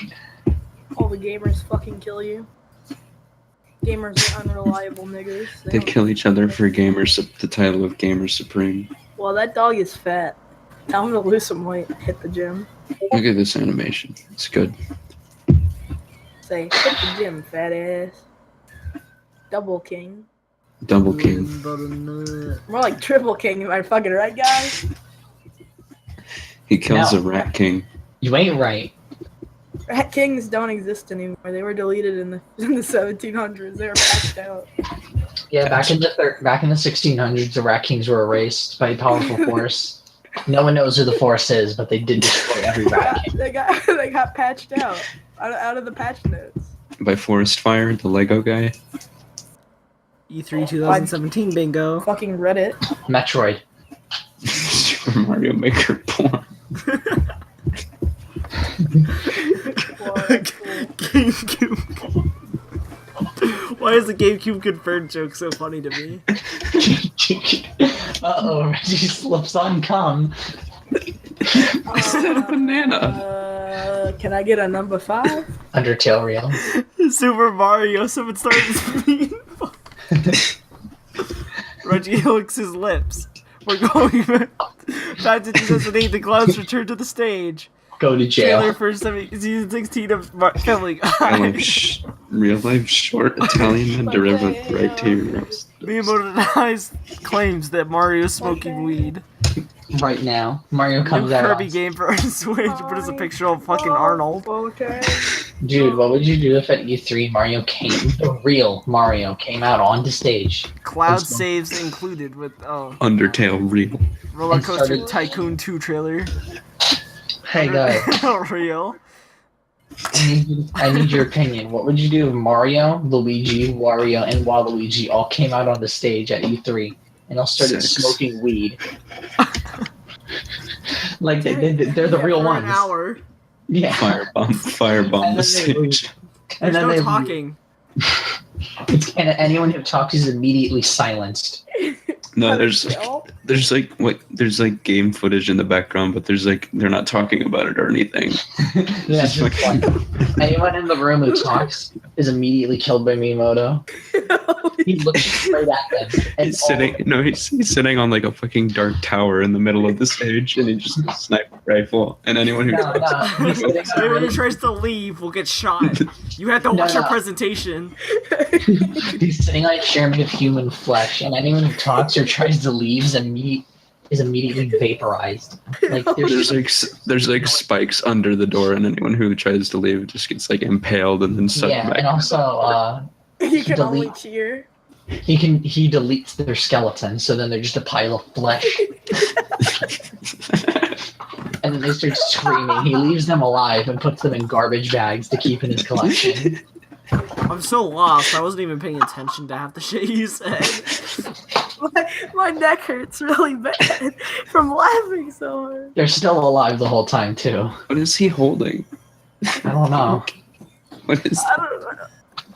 All the gamers fucking kill you. Gamers are unreliable niggers. They don't- kill each other for the title of Gamer Supreme. Well, that dog is fat. Tell him to lose some weight. Hit the gym. Look at this animation. It's good. Say, hit the gym, fat ass. Double king. Double King. More like triple king, am I fucking right, guys? He kills No. a Rat King. You ain't right. Rat kings don't exist anymore. They were deleted in the 1700s. They were patched out. Yeah, back in the 1600s, the Rat Kings were erased by a powerful force. No one knows who the force is, but they did destroy every Rat King. They got patched out of the patch notes. By Forest Fire, the Lego guy. E3 2017 bingo. Fucking Reddit. Metroid. Super Mario Maker porn. GameCube. Why is the GameCube confirmed joke so funny to me? Uh-oh, Reggie slips on cum. Is that a banana? Can I get a number 5? Undertale reel. Super Mario, someone started speaking. Reggie licks his lips. We're going back to 2008. The clouds return to the stage. Go to Trailer jail. for season 16 of filming. Real life short Italian man derivative right to your roast. Miyamoto claims that Mario's smoking weed. Right now. Mario New comes out. Kirby game for Switch, but it's a picture of fucking Arnold. Okay. Dude, what would you do if at E3 the real Mario came out onto stage? Cloud saves included with Undertale real. Roller And Coaster started- Tycoon 2 trailer. Hey guys, Real. I need your opinion. What would you do if Mario, Luigi, Wario, and Waluigi all came out on the stage at E3 and all started Sex. smoking weed? Like they're the real for ones. An hour. Yeah. Firebomb And the then they leave. stage. And There's then no they talking. and anyone who talks is immediately silenced. No, there's like game footage in the background, but they're not talking about it or anything. Yeah, Just just like, anyone in the room who talks is immediately killed by Miyamoto. He looks straight at them. And He's sitting on like a fucking dark tower in the middle of the stage, and he just has a sniper rifle, and anyone who No, he's sitting on Everyone who a- tries to leave will get shot. You have to watch No. our presentation. He's sitting on a chair made of human flesh, and anyone who talks or tries to leave is immediately vaporized. Like there's like spikes under the door, and anyone who tries to leave just gets like impaled and then sucked yeah, back. and also You can only delete- cheer. he deletes their skeleton, so then they're just a pile of flesh. And then they start screaming. He leaves them alive and puts them in garbage bags to keep in his collection. I'm so lost. I wasn't even paying attention to half the shit you said. My neck hurts really bad from laughing so hard. They're still alive the whole time too. What is he holding? I don't know. What is I don't know.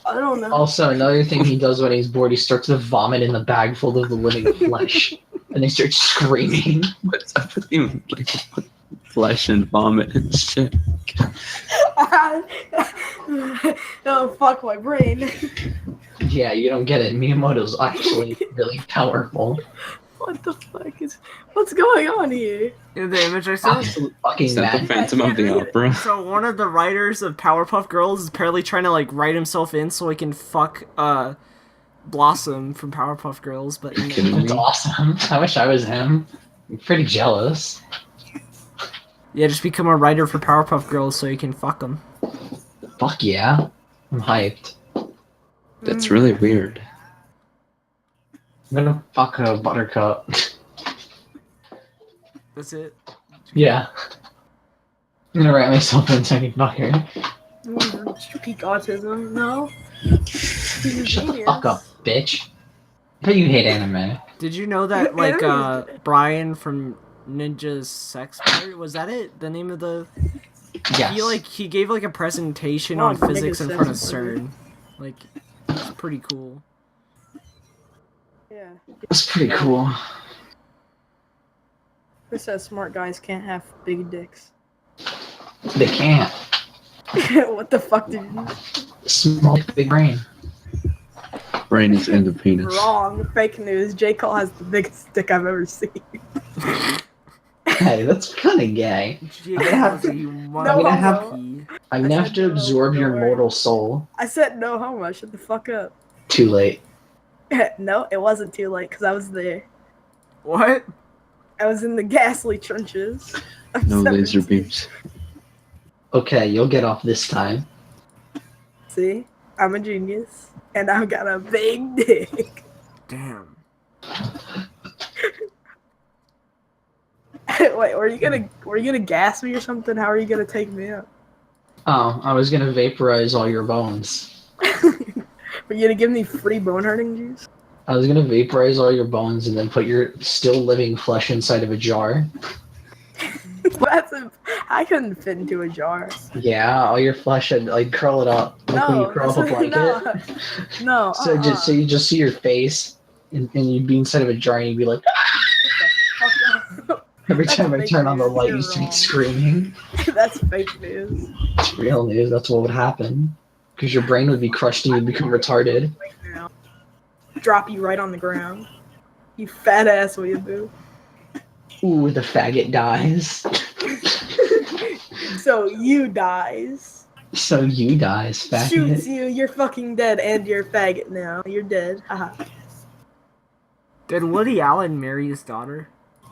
I don't know. Also, another thing he does when he's bored, he starts to vomit in the bag full of the living flesh, and they start screaming. What's up with you? Like, flesh and vomit and shit. Oh fuck my brain. Yeah, you don't get it. Miyamoto's actually really powerful. What the fuck is? What's going on here? In the image I saw. Absolute fucking Is that the mad. Phantom of the Opera? So one of the writers of Powerpuff Girls is apparently trying to like write himself in so he can fuck Blossom from Powerpuff Girls, but in the Kidding anime. That's awesome. I wish I was him. I'm pretty jealous. Yeah, just become a writer for Powerpuff Girls so you can fuck them. Fuck yeah. I'm hyped. That's really weird. I'm gonna fuck a buttercup. That's it. Yeah. I'm gonna write myself in so I can fuck her. Peak autism? No. Shut the fuck up, bitch. I bet you hate anime. Did you know that like Brian from Ninja's Sex Party, was that it? The name of the Yes. he gave like a presentation Oh, on physics Ninja in front of Sex Party. CERN. Like it's pretty cool. Yeah. That's pretty cool. Who says smart guys can't have big dicks? They can't. What the fuck did you? Small big brain. Brain is in the penis. Wrong. Fake news. J. Cole has the biggest dick I've ever seen. Hey, that's kinda gay. I'm have to- I'm gonna have- I'm gonna have to absorb your mortal soul. I said no homo. Shut the fuck up. Too late. No, it wasn't too late because I was there. What? I was in the ghastly trenches. of No laser 17. beams. Okay, you'll get off this time. See, I'm a genius, and I've got a big dick. Damn. Wait, were you gonna gas me or something? How are you gonna take me out? Oh, I was gonna vaporize all your bones. Were you gonna give me free bone hurting juice? I was gonna vaporize all your bones and then put your still living flesh inside of a jar. I couldn't fit into a jar. Yeah, all your flesh, I'd like curl it up. Like when you curl up a blanket. No. So you just see your face, and you'd be inside of a jar, and you'd be like, every That's time I fake turn on the news. light, You're you start wrong. screaming. That's fake news. It's real news. That's what would happen. Because your brain would be crushed and you'd become retarded. Drop you right on the ground. You fat ass weeaboo. Ooh, the faggot dies. So you dies. So you dies, Shoots faggot. you, you're fucking dead, and you're faggot now. You're dead. Haha. Did Woody Allen marry his daughter?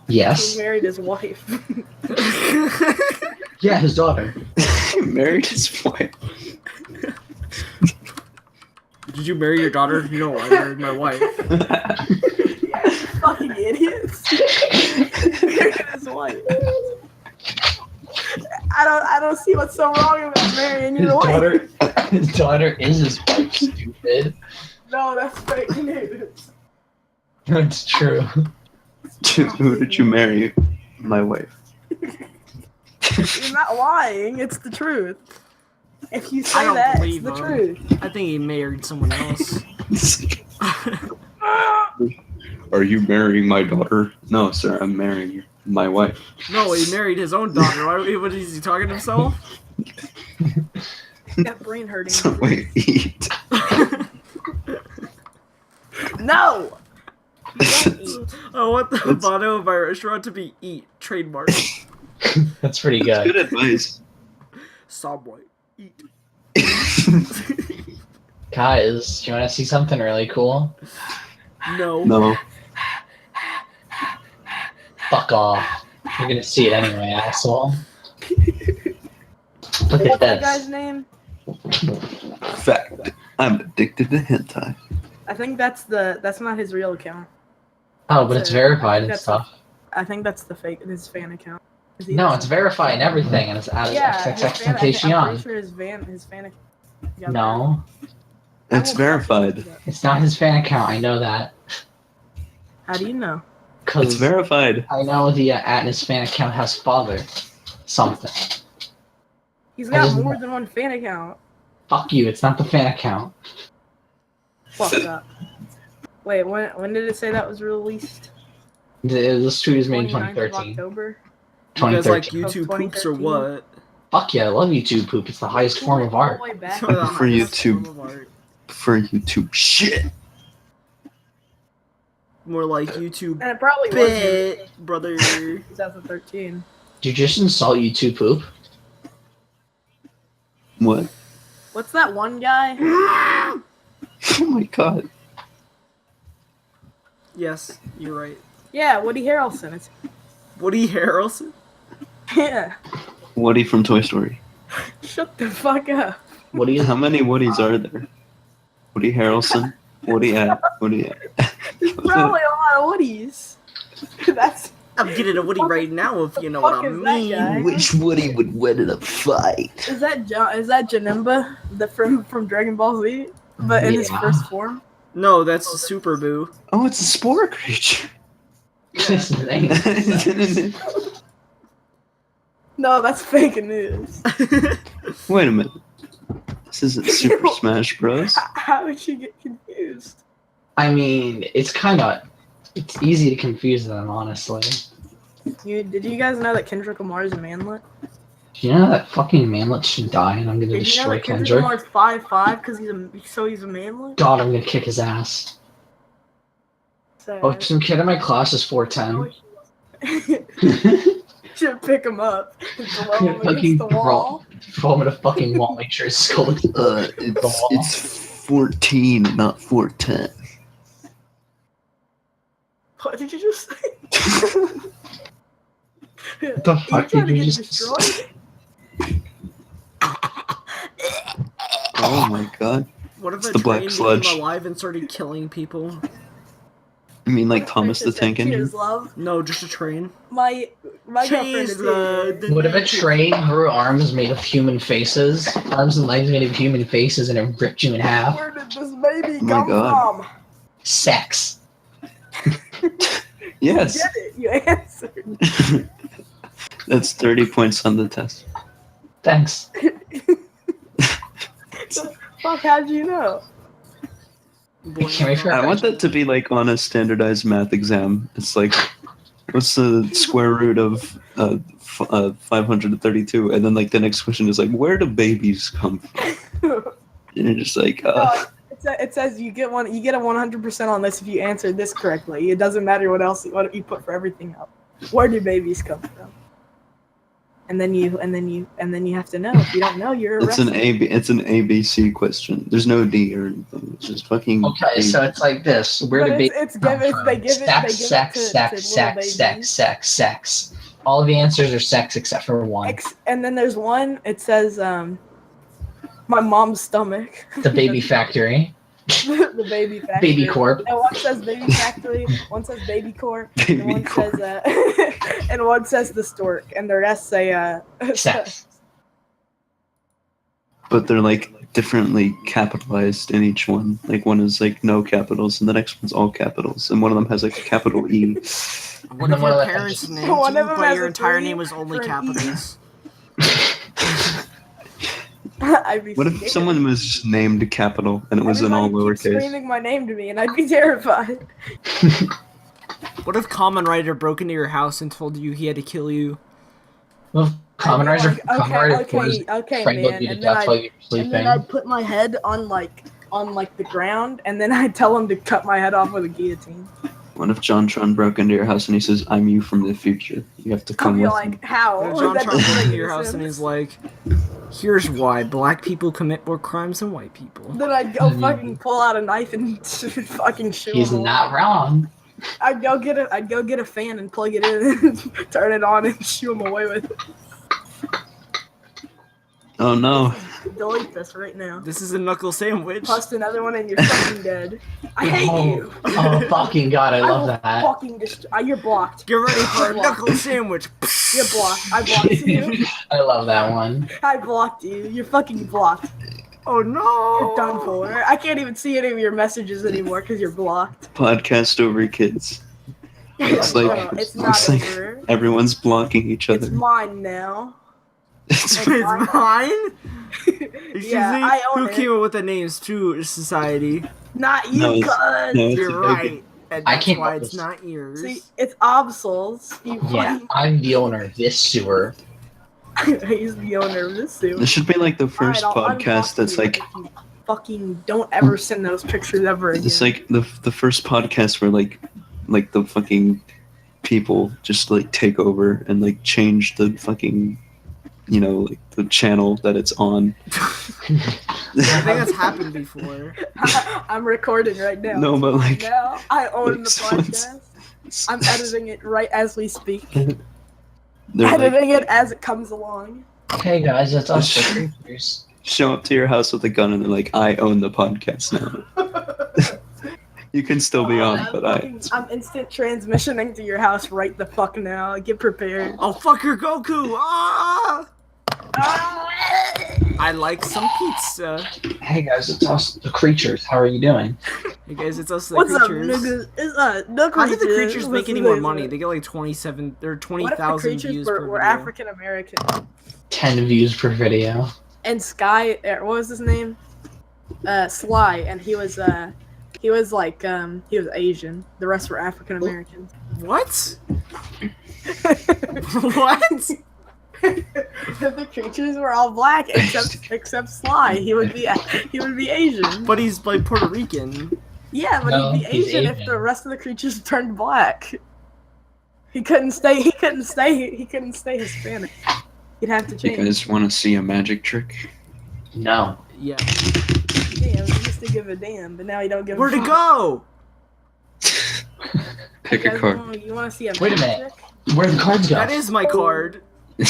He Yes. married his wife. Yeah, his daughter. He married his wife. Did you marry your daughter? You know, I married my wife. Fucking idiots. Married his wife. I don't see what's so wrong about marrying His your wife. daughter is his wife, stupid. No, that's fake news. That's true. Who did you marry? My wife. You're not lying. It's the truth. If you I say don't that, it's believe the him. truth. I think he married someone else. Are you marrying my daughter? No, sir, I'm marrying my wife. No, he married his own daughter. What is he talking to himself? Got brain hurting. So wait, eat. No. You don't eat. I want the motto of my restaurant to be "Eat" trademark. That's pretty Good good. advice. Subway, eat. Guys, do you want to see something really cool? No. No. Fuck off. You're gonna see it anyway, asshole. Look at What's that guy's this. name? Fact. I'm addicted to hentai. I think that's not his real account. Oh, but it's verified and That's- stuff. I think that's his fan account. Is he No, the it's same- verified and everything, and it's out of Yeah, his fan, I'm XXXTentacion. pretty sure his fan account. Yeah, No, It's verified. it's not his fan account. I know that. How do you know? It's Because verified. I know the at his fan account has father something. He's I got just- more than one fan account. Fuck you, it's not the fan account. Fuck up. Wait, when did it say that was released? This tweet was made in 29th of 2013. October. You guys like 2013. YouTube poops or what? Fuck yeah, I love YouTube poop. It's the highest form of All art. the way back. I prefer YouTube. Form of art. For YouTube shit. More like YouTube And it probably was bit, brother. 2013. Did you just insult YouTube poop? What? What's that one guy? Oh my god. Yes, you're right. Yeah, Woody Harrelson. It's Woody Harrelson? yeah. Woody from Toy Story. Shut the fuck up. What do you? How many Woodies are there? Woody Harrelson? Woody at? Woody at? There's probably a lot of Woodies. That's I'm getting a Woody right now if you know Fuck what I is that mean. guy? Which Woody would win in a fight? is that Janemba, the from Dragon Ball Z, but in his Yeah. first form? No, that's Super Boo. Oh, it's a spore creature. His name. No, that's fake news. Wait a minute. This isn't Super Smash Bros. How would you get confused? I mean, it's easy to confuse them, honestly. Did you guys know that Kendrick Lamar is a manlet? Do you know that fucking manlet should die and I'm gonna Did you know destroy that Kendrick Kendrick? Lamar's 5'5" because he's a manlet? God, I'm gonna kick his ass. So, Oh, some kid in my class is 4'10". should pick him up and throw him Fucking against the wall. throw him at a fucking wall, make sure his skull is It's 14, not 410. What did you just say? What the fuck trying did to you get just destroyed? Oh my god. What if It's a the Black train Sludge. became alive and started killing people? You mean like Thomas the Just said, Tank Engine? Cheers, love. No, just a train. My girlfriend is Cheers, here. What if a train grew arms made of human faces? Arms and legs made of human faces and it ripped you in half? Where did this baby Oh my come God. from? Sex. Yes. You get it. You answered. That's 30 points on the test. Thanks. Fuck, how'd you know? Boy, Can't wait for I want that to be like on a standardized math exam. It's like, what's the square root of 532? And then like the next question is like, where do babies come from? And you're just like, It says you get a 100% on this if you answered this correctly. It doesn't matter what you put for everything else. Where do babies come from? And then you have to know. If you don't know, you're it's arrested. it's an ABC question. There's no D or anything. It's just fucking. Okay, A. so it's like this. Where But do babies it's come given. from? They give it. Sex, sex, to sex, little sex, babies. sex, sex, sex. All of the answers are sex except for one. And then there's one. It says my mom's stomach. The baby factory. The baby factory. Baby corp. And one says baby factory. One says baby corp. And Baby one corp. says and one says the stork. And the rest say Sex. But they're like differently capitalized in each one. Like one is like no capitals, and the next one's all capitals, and one of them has like a capital E. What if One your of them parents has- named One you, of them but has your a entire 3 name was only for an E. capitals? I'd be What if scared. someone was just named capital and it was in all Everybody keeps lowercase? screaming my name to me, and I'd be terrified. What if Common Rider broke into your house and told you he had to kill you? Well, Common I'd be Rider, like, Common Rider okay, strangled man. you to And then death while you were And then sleeping. I'd put my head on the ground, and then I'd tell him to cut my head off with a guillotine. What if John Tron broke into your house and he says, "I'm you from the future. You have to I'd come be with like, me." how? What if John That Trump doesn't broke into make your any house and sense. he's like, here's why black people commit more crimes than white people. Then I'd go fucking pull out a knife and fucking shoot He's him. not wrong. I'd go get a fan and plug it in and turn it on and shoo him away with it. Oh no! Delete this right now. This is a knuckle sandwich. Post another one and you're fucking dead. I hate you. Oh, fucking god, I love will that. Fucking you're blocked. Get ready for a Block. knuckle sandwich. You're blocked. I blocked you. I love that one. I blocked you. You're fucking blocked. Oh no! You're done for. I can't even see any of your messages anymore because you're blocked. Podcast over, kids. It's like It's not it's like over. everyone's blocking each It's other. mine now. It's mine? Excuse Yeah, me? I own Who it. came up with the names to society? Not you, No, it's- cuz. no, it's You're okay. right. And I that's came why up it's with- not yours. See, it's Absol's. You Yeah, I'm the owner of this sewer. He's the owner of this suit. This should be like the first Alright, I'll podcast unblock that's you like if you fucking don't ever send those pictures ever again. it's like the first podcast where like the fucking people just like take over and like change the fucking like the channel that it's on. I think that's happened before. I'm recording right now. No, but, like- now I own like, the someone's- podcast. I'm editing it right as we speak. They're like, Editing it as it comes along. Hey guys, it's us, the creatures. show up to your house with a gun and they're like, I own the podcast now. You can still be on, but I'm instant transmissioning to your house right the fuck now. Get prepared. Oh, fuck your Goku! Ah! I like some pizza. Hey guys, it's us, the creatures. How are you doing? Hey guys, it's us, the What's up, creatures. niggas? It's the How did the creatures. creatures What's make any the more name? money? They get like 27 or What if the 20,000 creatures views were, per were video. African American? 10 views per video. And Sky, what was his name? Sly, and he was Asian. The rest were African Americans. What? What? The creatures were all black except Sly. He would be Asian. But he's like Puerto Rican. Yeah, but No, he'd be he's Asian if Asian. the rest of the creatures turned black. He couldn't stay Hispanic. He'd have to you change. guys want to see a magic trick? No. Yeah. Damn, he used to give a damn, but now he don't give Where'd a it fuck. go? Pick You a guys card. You want to see a Wait a magic minute. Where'd the cards go? That is my card. trick?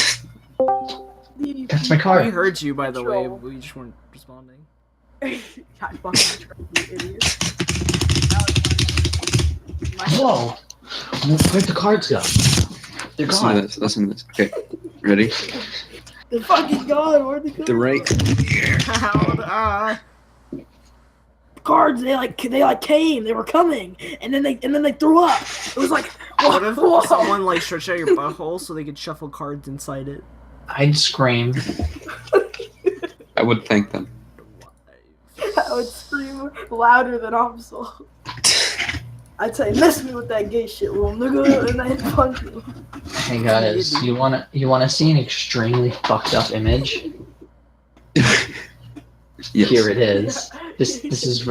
That's my We card. heard you, by the way. Troll. We just weren't responding. I fucking tried, you idiot. Whoa. Where'd the cards go? They're Listen to gone. this. Listen to this. Okay, ready? They're fucking gone. Where'd they go? The right. Cards, they came. They were coming, and then they threw up. It was like, What if whoa. someone like stretched out your butthole so they could shuffle cards inside it? I'd scream. I would thank them. I would scream louder than Absol. I'd say, miss me with that gay shit, little nigga, and I'd punch you. Hey guys, you wanna see an extremely fucked up image? Yes. Here it is. This is.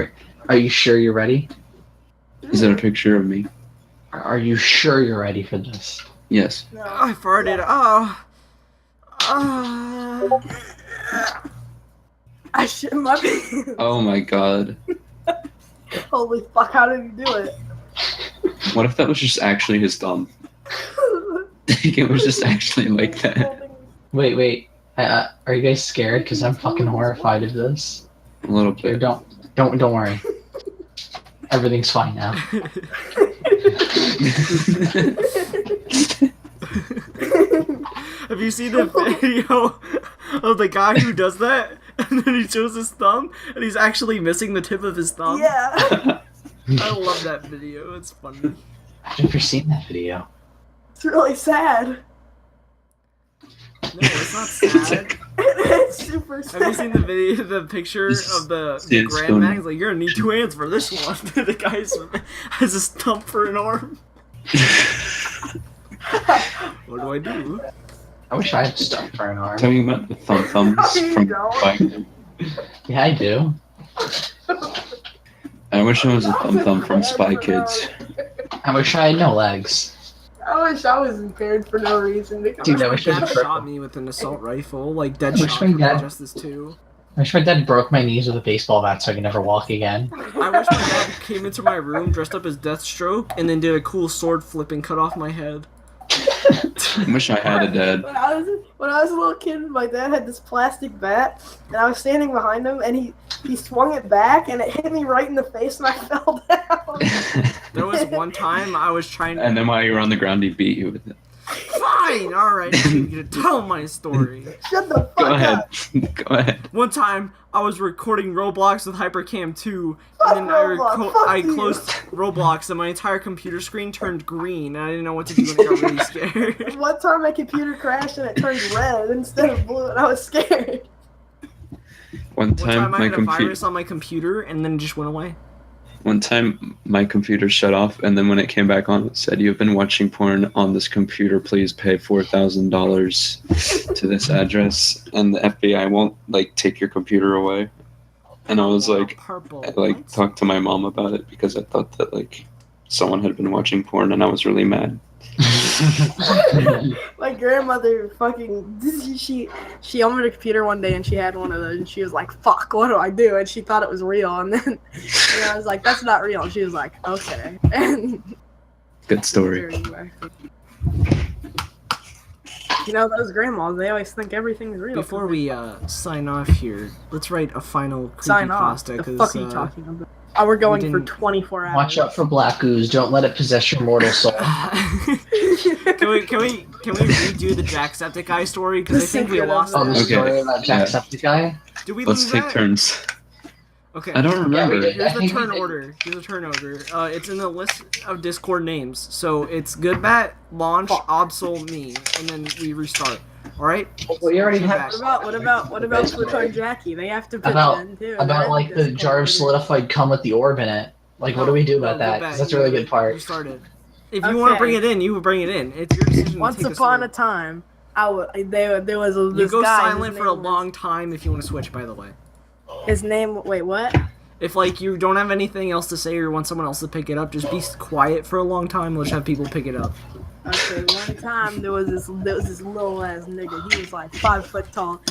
Are you sure you're ready? Is that a picture of me? Are you sure you're ready for this? Yes. No. I farted. Oh. Oh. I shit my pants. Oh my god. Holy fuck, how did he do it? What if that was just actually his thumb? It was just actually like that. Wait. Are you guys scared? Cause I'm fucking horrified of this. A little Here, bit. don't worry. Everything's fine now. Have you seen the video of the guy who does that? And then he shows his thumb, and he's actually missing the tip of his thumb. Yeah. I love that video. It's funny. I've never seen that video. It's really sad. No, it's not sad. It's super sad. Have you seen the video, the picture of the Yeah, it's Grand funny. Mag? He's like, you're gonna need 2 hands for this one. The guy has a stump for an arm. What do I do? I wish I had stuff for an arm. Talking about the thumbs You from don't. Spike. Yeah, I do. I wish I was a thumb from Spy Kids. I wish I had no legs. I wish I was impaired for no reason. Dude, I wish I Dad was shot me with an assault rifle, like dead I wish shot my from dad- Justice 2. I wish my dad broke my knees with a baseball bat so I could never walk again. I wish my dad came into my room dressed up as Deathstroke and then did a cool sword flip and cut off my head. I wish I had a dad. When I was a little kid, my dad had this plastic bat, and I was standing behind him, and he swung it back, and it hit me right in the face, and I fell down. There was one time I was trying to... And then while you were on the ground, he beat you with it. Fine, alright, I'm gonna tell my story. Shut the fuck Go ahead. up. Go ahead. One time, I was recording Roblox with Hypercam 2, and then Roblox, fuck I you. closed Roblox, and my entire computer screen turned green, and I didn't know what to do, and I got really scared. One time my computer crashed and it turned red instead of blue, and I was scared. One One time I my had a computer. virus on my computer, and then it just went away. One time, my computer shut off, and then when it came back on, it said, "You've been watching porn on this computer. Please pay $4,000 to this address, and the FBI won't take your computer away." And I was like, Purple. I What? talked to my mom about it because I thought that someone had been watching porn, and I was really mad. My grandmother fucking she owned a computer one day and she had one of those and she was like, "Fuck, what do I do?" And she thought it was real, and then I was like, "That's not real." And she was like, "Okay." And Good story. you know, those grandmas, they always think everything's real. Before we sign off here, let's write a final sign off, creepypasta. the fuck are you talking about? Oh, we're going for didn't- 24 hours. Watch out for black ooze. Don't let it possess your mortal soul. Can we redo the Jacksepticeye story? Because I think we secret of lost Oh, the that. Okay. story about Jacksepticeye? Did we Let's lose take that? turns. Okay. I don't Yeah, we remember. did. Here's I the think we turn did. order. It's in the list of Discord names. So it's Goodbat, Launch, Absol, me, and then we restart. All right. We already have What about Pluto Jackie? They have to pitch About- in too. about the jar of solidified cum with the orb in it. What do we do about that? 'Cause that's a really good part. You started. If you want to Okay. bring it in, you would bring it in. It's your decision. to Once take us upon through. a time, there was You this go guy. silent for a long time if you want to switch. By the way, His name. Wait, what? if you don't have anything else to say or want someone else to pick it up, just be quiet for a long time. We'll just have people pick it up. Okay, one time there was this little ass nigga. He was like 5 foot tall.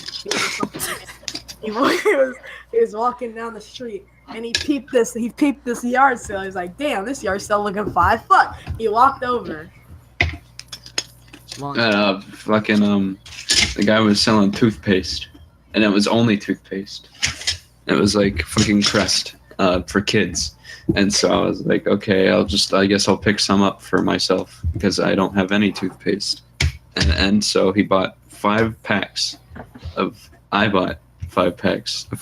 He was walking down the street and he peeped this yard sale. He was like, "Damn, this yard sale looking 5 foot." He walked over. The guy was selling toothpaste, and it was only toothpaste. It was fucking Crest for kids. And so I was like, okay, I guess I'll pick some up for myself because I don't have any toothpaste. And so he bought 5 packs of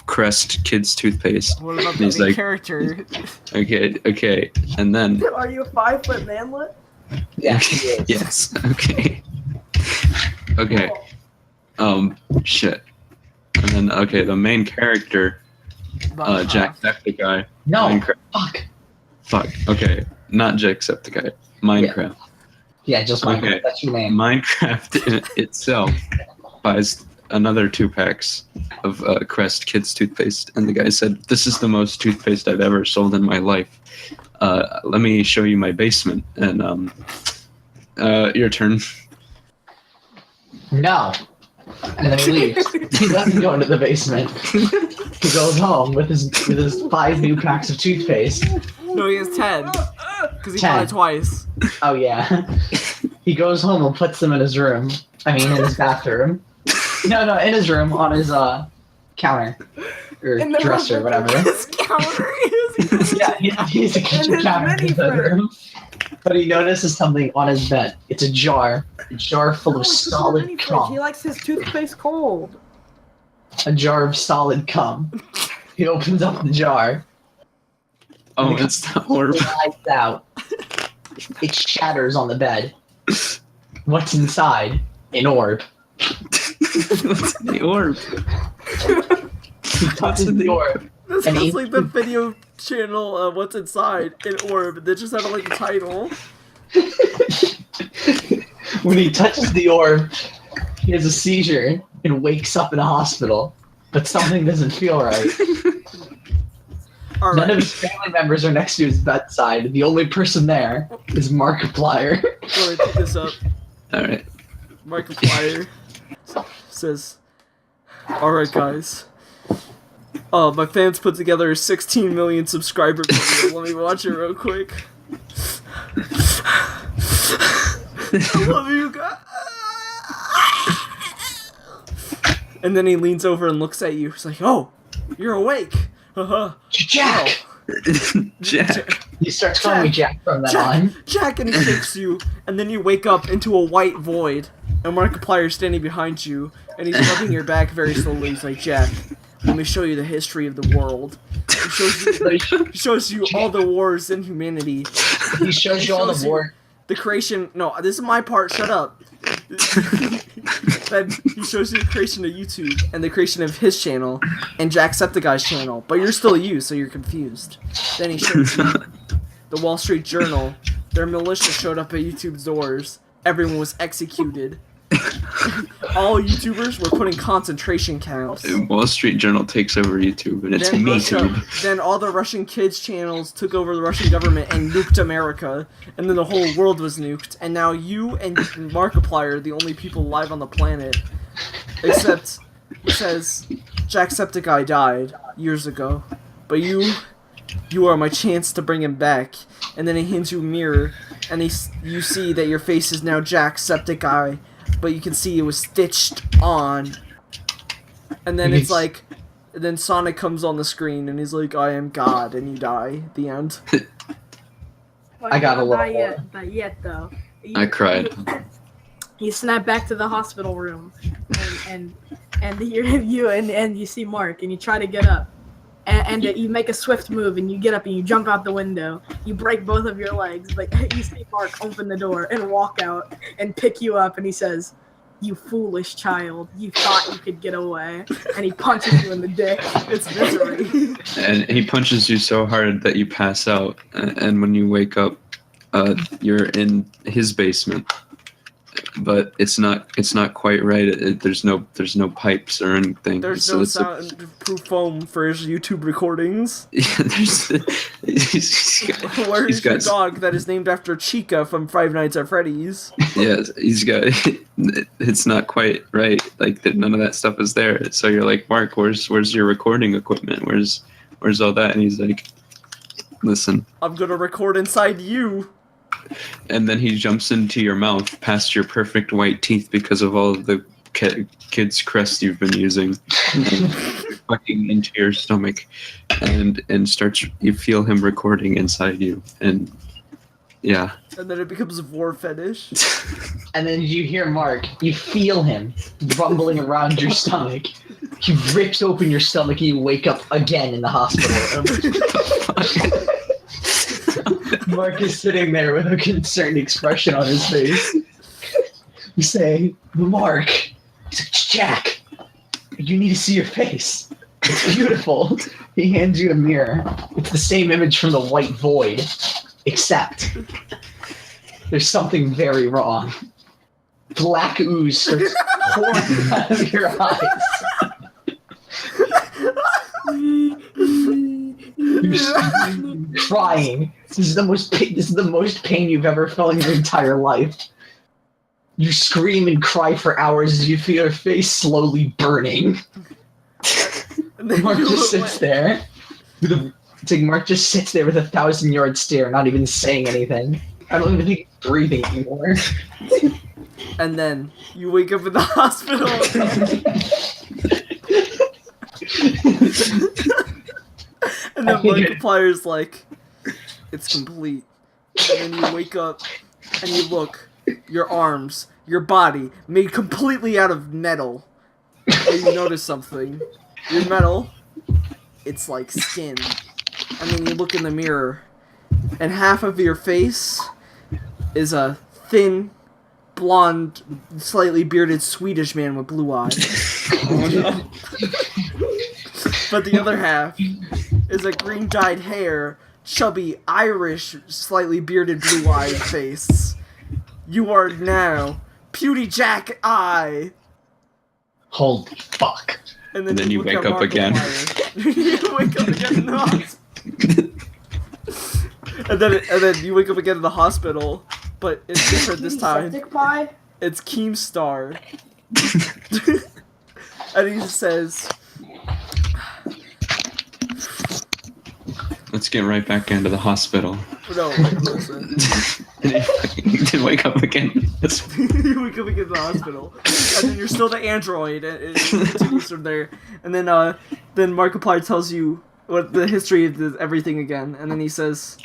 Crest kids toothpaste. What about And the he's main like, character? okay. And then, Are you a 5 foot manlet? Yeah. yes, okay. Okay. Shit. And then, okay, the main character, Jacksepticeye. No. Minecraft. Fuck. Okay. Not Jacksepticeye. Minecraft. Yeah, just Minecraft. Okay. That's your name. Minecraft itself buys another 2 packs of Crest Kids toothpaste, and the guy said, "This is the most toothpaste I've ever sold in my life. Let me show you my basement." And your turn. No. And then he leaves. He doesn't go into the basement. He goes home with his 5 new packs of toothpaste. No, he has 10. Because he 10. bought it twice. Oh yeah. He goes home and puts them in his room. I mean, in his bathroom. No, in his room on his counter or In the dresser, room. whatever. His counter is. Yeah, he's a kitchen his counter in his mini bedroom. But he notices something on his bed. It's a jar full of solid cum. He likes his toothpaste cold. A jar of solid cum. He opens up the jar. Oh, it's the orb. It lights out. It shatters on the bed. What's inside? An orb. What's in the orb? He touches the orb. This And sounds he- like the video channel, What's Inside, an orb. They just have a title. When he touches the orb, he has a seizure and wakes up in a hospital. But something doesn't feel right. None of Alright, his family members are next to his bedside. The only person there is Markiplier. go ahead, pick this up. Alright. Markiplier says, "Alright, guys. My fans put together a 16 million subscriber video. Let me watch it real quick. I love you guys." And then he leans over and looks at you. He's like, "Oh, you're awake. Jack! Jack. He starts calling me Jack from then on. Jack, and he shakes you, and then you wake up into a white void, and Markiplier's standing behind you, and he's rubbing your back very slowly. He's like, Jack, let me show you the history of the world. He shows you all the wars in humanity. He shows you all the war. The creation. No, this is my part. Shut up. Then he shows you the creation of YouTube and the creation of his channel and Jacksepticeye's channel, but you're still you, so you're confused. Then he shows you the Wall Street Journal. Their militia showed up at YouTube's doors. Everyone was executed. All YouTubers were put in concentration camps. Wall Street Journal takes over YouTube, and it's MeTube. Then all the Russian kids' channels took over the Russian government and nuked America, and then the whole world was nuked. And now you and Markiplier are the only people alive on the planet, except it says Jacksepticeye died years ago, but you are my chance to bring him back. And then he hands you a mirror, and you see that your face is now Jacksepticeye. But you can see it was stitched on. And then it's like... Then Sonic comes on the screen and he's like, I am God, and you die. The end. I got a little Not yet, though. I cried. You snap back to the hospital room, and you see Mark, and you try to get up. And you make a swift move, and you get up and you jump out the window. You break both of your legs, but you see Mark open the door and walk out and pick you up, and he says, "You foolish child, you thought you could get away." And he punches you in the dick. It's misery. And he punches you so hard that you pass out. And when you wake up, you're in his basement. But it's not quite right. There's no pipes or anything. There's no soundproof foam for his YouTube recordings. Yeah, Where's your dog that is named after Chica from Five Nights at Freddy's? Yes, he's got. It's not quite right. Like none of that stuff is there. So you're like, Mark, where's your recording equipment? Where's all that? And he's like, listen, I'm gonna record inside you. And then he jumps into your mouth past your perfect white teeth because of all of the kid's crest you've been using, fucking into your stomach, and you feel him recording inside you, and yeah. And then it becomes a vor fetish. And then you hear Mark, you feel him rumbling around your stomach. He rips open your stomach and you wake up again in the hospital. Mark is sitting there with a concerned expression on his face. You say, Mark. He's like, Jack, you need to see your face. It's beautiful. He hands you a mirror. It's the same image from the white void, except there's something very wrong. Black ooze starts pouring out of your eyes. You're crying. This is the most pain you've ever felt in your entire life. You scream and cry for hours as you feel your face slowly burning. Mark just sits there. It's like Mark just sits there with a 1,000-yard stare, not even saying anything. I don't even think he's breathing anymore. And then you wake up in the hospital. And then Markiplier's like, it's complete. And then you wake up and you look, your arms, your body, made completely out of metal. And you notice something. Your metal, it's like skin. And then you look in the mirror, and half of your face is a thin, blonde, slightly bearded Swedish man with blue eyes. But the other half is a green-dyed hair, chubby, Irish, slightly bearded, blue-eyed face. You are now Pewdie Jack Eye. Holy fuck. And then you wake up again. You wake up again in the hospital. and then you wake up again in the hospital, but it's different this time. It's Keemstar. And he says, let's get right back into the hospital. No, listen. You did wake up again. You wake up again in the hospital. And then you're still the android, and it continues from there. And then Markiplier tells you with the history of everything again, and then he says,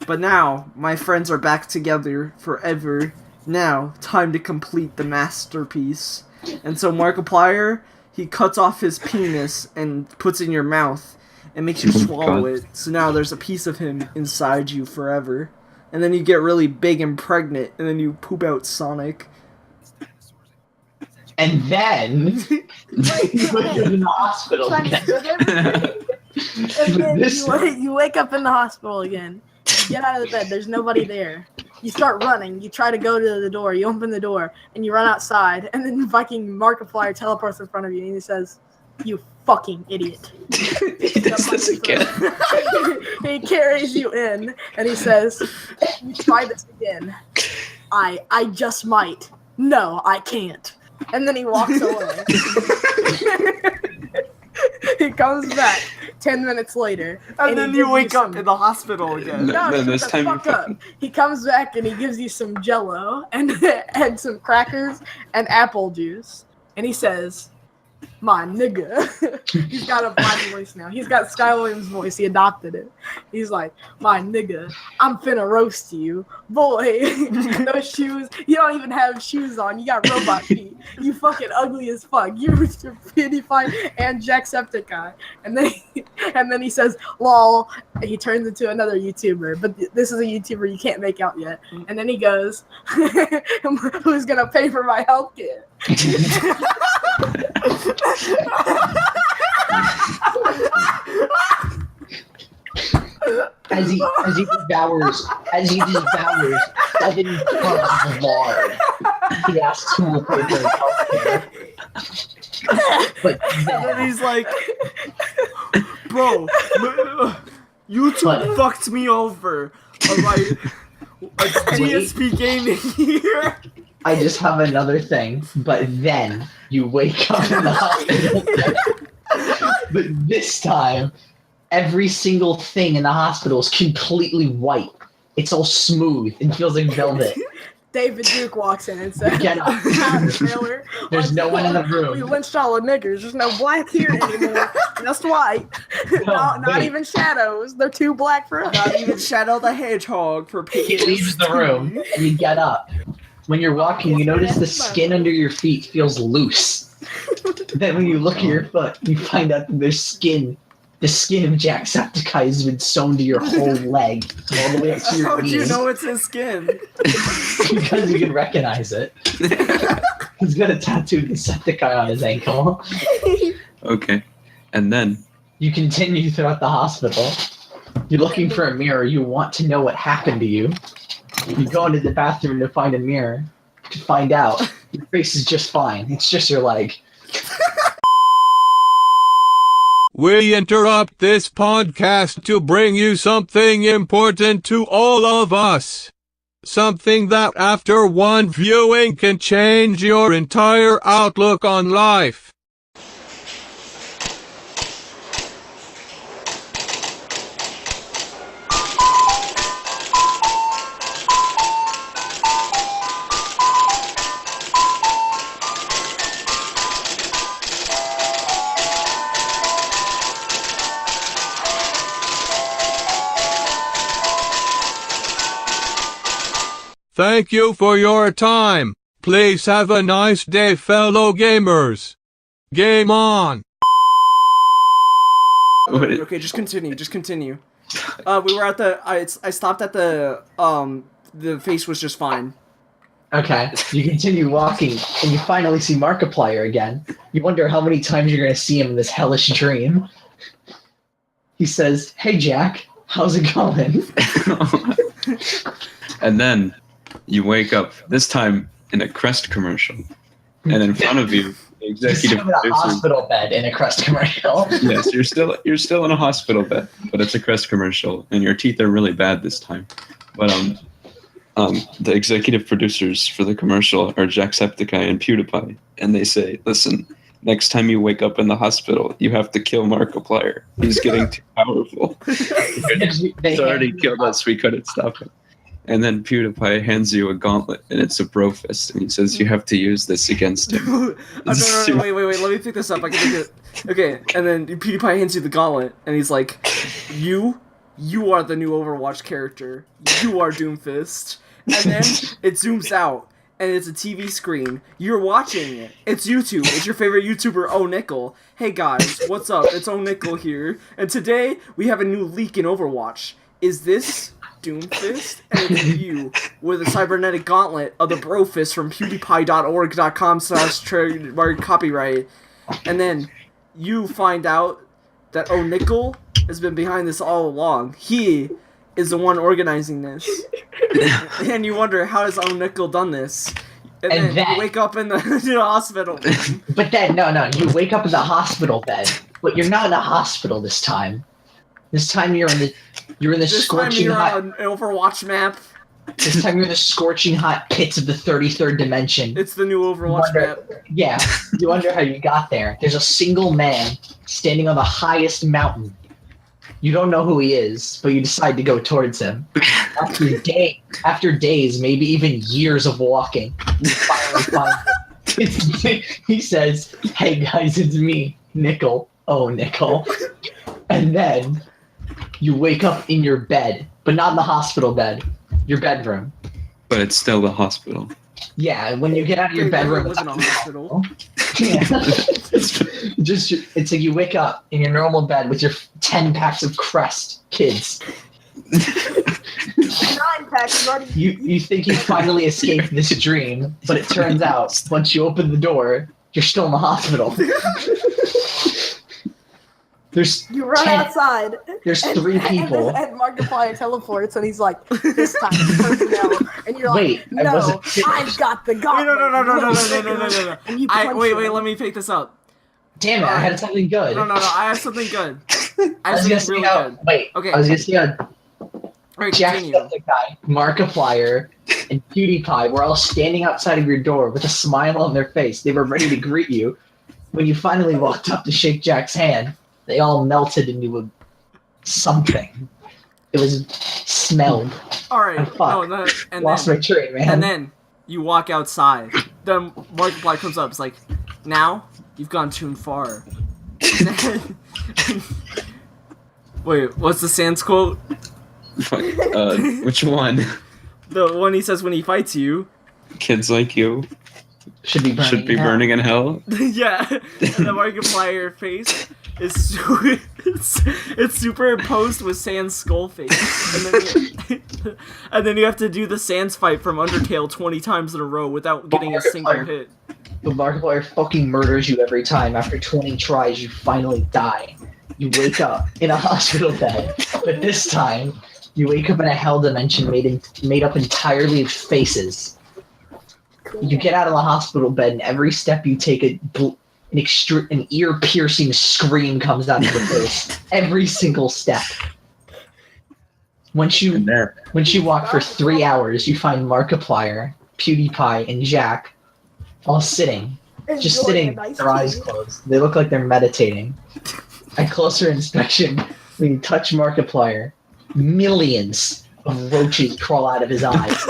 "But now my friends are back together forever. Now, time to complete the masterpiece." And so Markiplier, he cuts off his penis and puts it in your mouth and makes you swallow it. So now there's a piece of him inside you forever. And then you get really big and pregnant, and then you poop out Sonic. And then you wake up in the hospital again. And then This- you wake up in the hospital again. You get out of the bed. There's nobody there. You start running. You try to go to the door. You open the door, and you run outside. And then fucking Markiplier teleports in front of you, and he says, "You fucking idiot." He does this again. He carries you in, and he says, "You try this again. I just might. No, I can't." And then he walks away. He comes back 10 minutes later. And then he you gives wake up some- in the hospital again. No. No, Then shut this the time you fuck up. fucking- He comes back and he gives you some Jello and and some crackers and apple juice, and he says, "My nigga." He's got a black voice now. He's got Sky Williams' voice. He adopted it. He's like, "My nigga, I'm finna roast you, boy." Those shoes. You don't even have shoes on. You got robot feet. You fucking ugly as fuck. You're Mr. PewDiePie and Jacksepticeye. And then he says, "Lol." And he turns into another YouTuber, but this is a YouTuber you can't make out yet. And then he goes, "Who's gonna pay for my healthcare?" As he devours 7 tons of lard, he asks who will pay for his healthcare. But And then then, he's like, "Bro, YouTube fucked me over. Alright, it's DSP Gaming here." I just have another thing. But then you wake up in the hospital. But this time, every single thing in the hospital is completely white. It's all smooth and feels like velvet. David Duke walks in and says, Get up. Taylor, There's no one in the We room. lynched all the niggers. There's no black here anymore. Just white. Not wait. even shadows. They're too black for us. Not even Shadow the Hedgehog for He leaves the room and you get up. When you're walking, you notice the skin under your feet feels loose. Then when you look at your foot, you find out that there's skin. The skin of Jacksepticeye has been sewn to your whole leg, all the way up to your How do you knees, know it's his skin? because you can recognize it. He's got a tattooed Decepticeye on his ankle. Okay. And then You continue throughout the hospital. You're looking for a mirror. You want to know what happened to you. You go into the bathroom to find a mirror. To find out, your face is just fine. It's just your leg. We interrupt this podcast to bring you something important to all of us. Something that after one viewing can change your entire outlook on life. Thank you for your time. Please have a nice day, fellow gamers. Game on. Okay, just continue. We were at the. I stopped at the. The face was just fine. Okay, you continue walking, and you finally see Markiplier again. You wonder how many times you're going to see him in this hellish dream. He says, "Hey Jack, how's it going?" and then you wake up, this time in a Crest commercial. And in front of you, the He's executive in a producer. hospital bed in a Crest commercial. Yes, you're still in a hospital bed, but it's a Crest commercial, and your teeth are really bad this time. But the executive producers for the commercial are Jacksepticeye and PewDiePie, and they say, "Listen, next time you wake up in the hospital, you have to kill Markiplier. He's getting too powerful. He's already killed us. We couldn't stop him." And then PewDiePie hands you a gauntlet, and it's a bro fist, and he says you have to use this against him. No, wait, let me pick this up. I can think it. Okay, and then PewDiePie hands you the gauntlet, and he's like, you are the new Overwatch character. You are Doomfist. And then it zooms out, and it's a TV screen. You're watching it. It's YouTube. It's your favorite YouTuber, Oh Nickel. Hey guys, what's up? It's Oh Nickel here, and today we have a new leak in Overwatch. Is this Doomfist? And it's you with a cybernetic gauntlet of the Brofist from pewdiepie.org.com/trademark copyright. And then you find out that Oh Nickel has been behind this all along. He is the one organizing this. And you wonder, how has Oh Nickel done this? And then you wake up in the hospital. But then, no, you wake up in the hospital bed, but you're not in a hospital this time. This time you're in the scorching hot. On an Overwatch map. This time you're in the scorching hot pits of the 33rd dimension. It's the new Overwatch map. Yeah, you wonder how you got there. There's a single man standing on the highest mountain. You don't know who he is, but you decide to go towards him. After days, maybe even years of walking, you finally find him. He says, "Hey guys, it's me, Nickel. Oh, Nickel." And then you wake up in your bed, but not in the hospital bed, your bedroom. But it's still the hospital. Yeah, when you get out of your bedroom, It wasn't a hospital. yeah. It's like you wake up in your normal bed with your 10 packs of Crest kids. 9 packs already. You think you finally escaped this dream, but it turns out once you open the door, you're still in the hospital. You run outside. There's 3 people. And Markiplier teleports, and he's like, "This time, personnel." And you're Wait, like, "No, I've got the gauntlet." No. And you punch Wait, him. let me pick this up. Damn it, I had something good. No, I have something good. I have was gonna something say, really good. wait, Okay. I was going to say, Alright, continue. Jacksepticeye, Markiplier, and PewDiePie were all standing outside of your door with a smile on their face. They were ready to greet you. When you finally walked up to shake Jack's hand, they all melted into something. It was smelled. Alright, Fuck. Lost my train, man. And then you walk outside. Then Markiplier comes up. It's like, now you've gone too far. Wait, what's the Sans quote? Fuck, which one? The one he says when he fights you. Kids like you should be burning in hell. Yeah, and the Markiplier face is it's superimposed with Sans skull face, and then you have to do the Sans fight from Undertale 20 times in a row without getting a single hit. The Markiplier fucking murders you every time. After 20 tries, you finally die. You wake up in a hospital bed, but this time you wake up in a hell dimension made up entirely of faces. You get out of the hospital bed, and every step you take, an ear-piercing scream comes out of your face. Every single step. Once you walk for 3 hours, you find Markiplier, PewDiePie, and Jack all sitting. Just sitting with their eyes closed. They look like they're meditating. At closer inspection, when you touch Markiplier, millions of roaches crawl out of his eyes.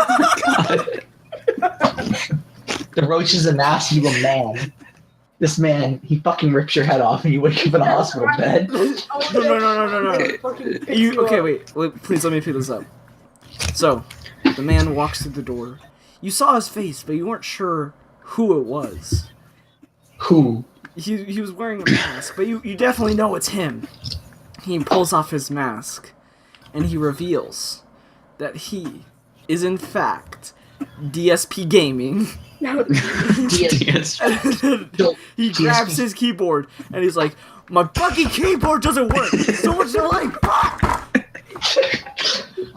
The roaches amass you a man. This man, he fucking rips your head off and you wake up in a hospital bed. No. Okay, wait, please let me pick this up. So, the man walks through the door. You saw his face, but you weren't sure who it was. Who? He was wearing a mask, but you definitely know it's him. He pulls off his mask, and he reveals that he is in fact DSP Gaming. No. He grabs his keyboard, and he's like, "My fucking keyboard doesn't work! So much to like, fuck!"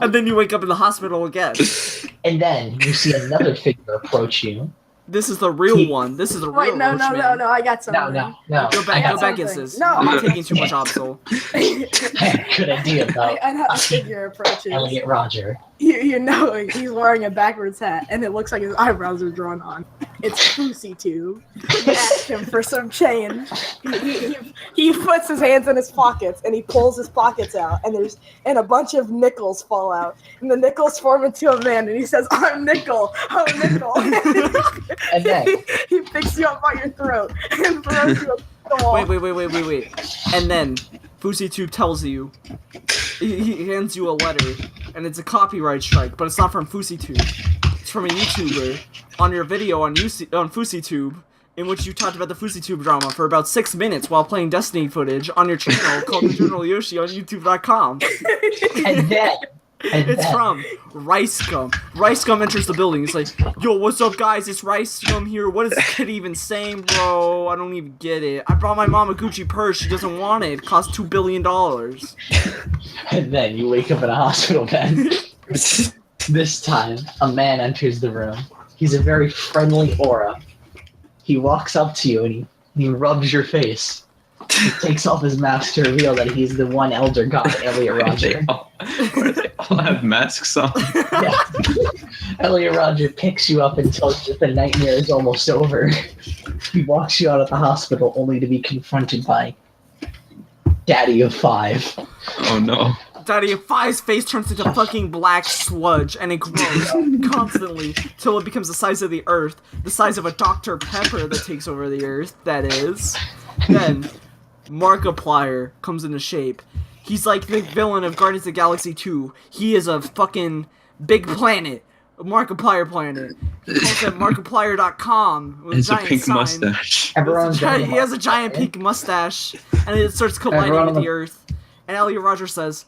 And then you wake up in the hospital again. And then you see another figure approach you. This is the real one. This is the real Wait, no, man. I got something. No. Go back, Insys. No, I'm not taking too much Opsol. Good idea, though. I know how the figure approaches. Elliot Roger. You know he's wearing a backwards hat, and it looks like his eyebrows are drawn on. It's FouseyTube. You ask him for some change. He puts his hands in his pockets and he pulls his pockets out, and a bunch of nickels fall out, and the nickels form into a man, and he says, "I'm Nickel, I'm Nickel." And then he picks you up by your throat and throws you up the wall. Wait. And then FouseyTube tells you, he hands you a letter, and it's a copyright strike, but it's not from FouseyTube. It's from a YouTuber on your video on FouseyTube, in which you talked about the FouseyTube drama for about 6 minutes while playing Destiny footage on your channel called The General Yoshi on YouTube.com. and then It's from Ricegum. Ricegum enters the building. He's like, "Yo, what's up, guys? It's Ricegum here. What is this kid even saying, bro? I don't even get it. I brought my mom a Gucci purse. She doesn't want it. It costs $2 billion." And then you wake up in a hospital bed. This time, a man enters the room. He's a very friendly aura. He walks up to you and he rubs your face. He takes off his mask to reveal that he's the one elder god, Elliot Roger. They all have masks on. Yeah. Elliot Roger picks you up and tells you that the nightmare is almost over. He walks you out of the hospital only to be confronted by Daddy of 5. Oh no. Daddy of 5's face turns into fucking black sludge, and it grows constantly till it becomes the size of the Earth, the size of a Dr. Pepper that takes over the Earth, that is. Then Markiplier comes into shape. He's like the villain of Guardians of the Galaxy 2. He is a fucking big planet. A Markiplier planet. He calls it Markiplier.com with It's a a giant pink sign. mustache. He has a giant pink mustache, and it starts colliding with the Earth. And Elliot Roger says,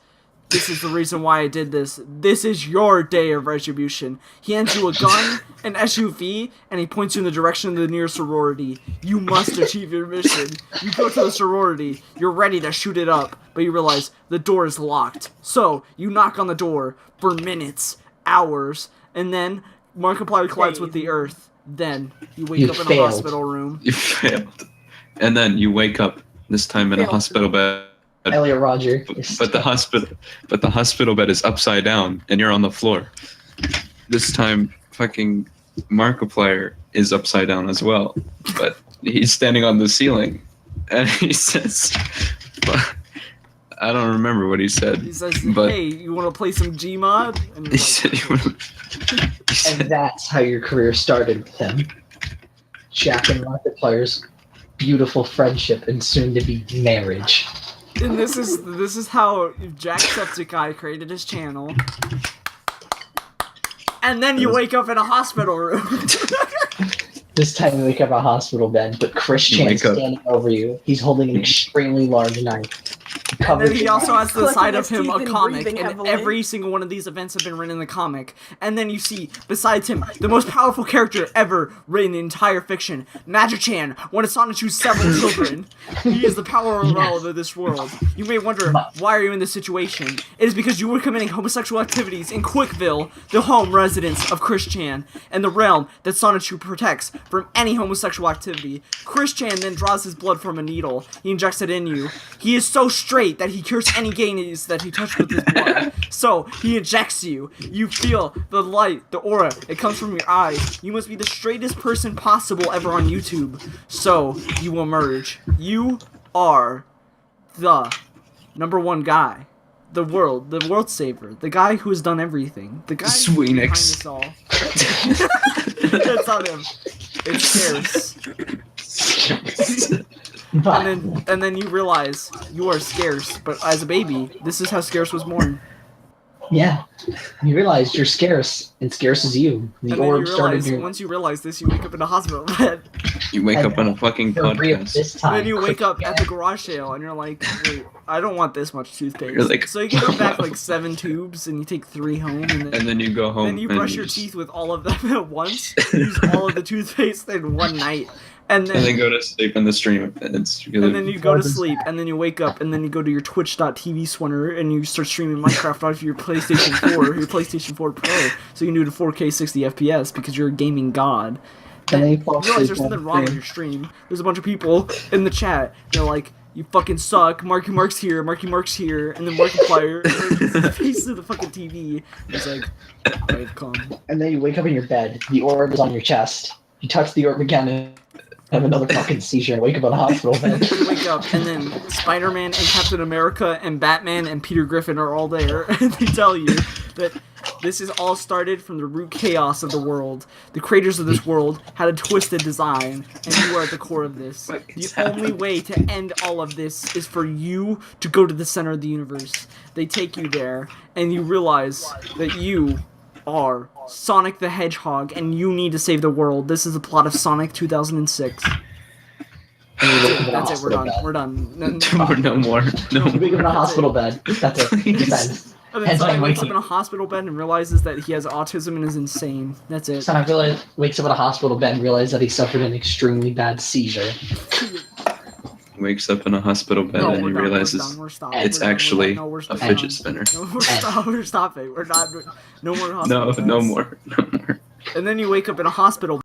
"This is the reason why I did this. This is your day of retribution." He hands you a gun, an SUV, and he points you in the direction of the nearest sorority. You must achieve your mission. You go to the sorority. You're ready to shoot it up, but you realize the door is locked. So you knock on the door for minutes, hours, and then Markiplier collides with the Earth. Then you wake up in a hospital room. You failed. And then you wake up, this time in a hospital bed. Elliot Roger. But the hospital bed is upside down and you're on the floor. This time fucking Markiplier is upside down as well. But he's standing on the ceiling and he says, I don't remember what he said. He says, but "Hey, you want to play some Gmod?" And he said, And that's how your career started with him. Jack and Markiplier's beautiful friendship and soon to be marriage. And this is how Jacksepticeye created his channel. And then you wake up in a hospital room. This time you wake up in a hospital bed, but Chris Chan's standing over you. He's holding an extremely large knife. And then he also has the side of him a Clicking his teeth and comic, breathing and heavily. every single one of these events have been written in the comic. And then you see, besides him, the most powerful character ever written in the entire fiction, Magic-Chan, one of Sonichu's several children. He is the power of this world. You may wonder, why are you in this situation? It is because you were committing homosexual activities in Quickville, the home residence of Chris Chan, and the realm that Sonichu protects from any homosexual activity. Chris Chan then draws his blood from a needle. He injects it in you. He is so straight that he cures any gays that he touched with his blood. So, he injects you. You feel the light, the aura. It comes from your eyes. You must be the straightest person possible ever on YouTube. So, you emerge. You are the #1 guy. The world saver. The guy who has done everything. The guy behind Sweenix. us all. That's not him. It's Scarce. And then you realize you are Scarce, but as a baby, this is how Scarce was born. Yeah. You realize you're Scarce, and Scarce is you. The And then orb you started realize, your... once you realize this, you wake up in a hospital bed. You wake up on a fucking You're real podcast. this And time. then you wake up at the garage sale, and you're like, wait, I don't want this much toothpaste. You're like, so you give back like 7 tubes, and you take 3 home, and And then you go home. then you brush your teeth with all of them at once. Use all of the toothpaste in one night. And then go to sleep in the stream. And then you go to sleep, and then you wake up, and then you go to your twitch.tv swinner, and you start streaming Minecraft off your PlayStation 4, your PlayStation 4 Pro, so you can do it at 4K 60 FPS, because you're a gaming god. And then you You fall realize asleep there's on something the wrong with stream. your stream. There's a bunch of people in the chat, they're like, "You fucking suck, Marky Mark's here, Marky Mark's here," and then Markiplier faces the fucking TV. He's like, "I've come." And then you wake up in your bed. The orb is on your chest. You touch the orb again and have another fucking seizure and wake up in a hospital bed. You wake up, and then Spider-Man and Captain America and Batman and Peter Griffin are all there, and they tell you that this is all started from the root chaos of the world. The creators of this world had a twisted design, and you are at the core of this. The only way to end all of this is for you to go to the center of the universe. They take you there, and you realize that you are Sonic the Hedgehog, and you need to save the world. This is the plot of Sonic 2006. That's it. We're done. We're done. No more. No You wake up in a more. hospital bed. That's it. It's And then Sonic wakes up in a hospital bed and realizes that he has autism and is insane. That's it. Sonic wakes up in a hospital bed and realizes that he suffered an extremely bad seizure. Wakes up in a hospital bed and he realizes it's actually a fidget spinner. No, we're stopping. We're not. No more hospital No, beds. no more. No more. And then you wake up in a hospital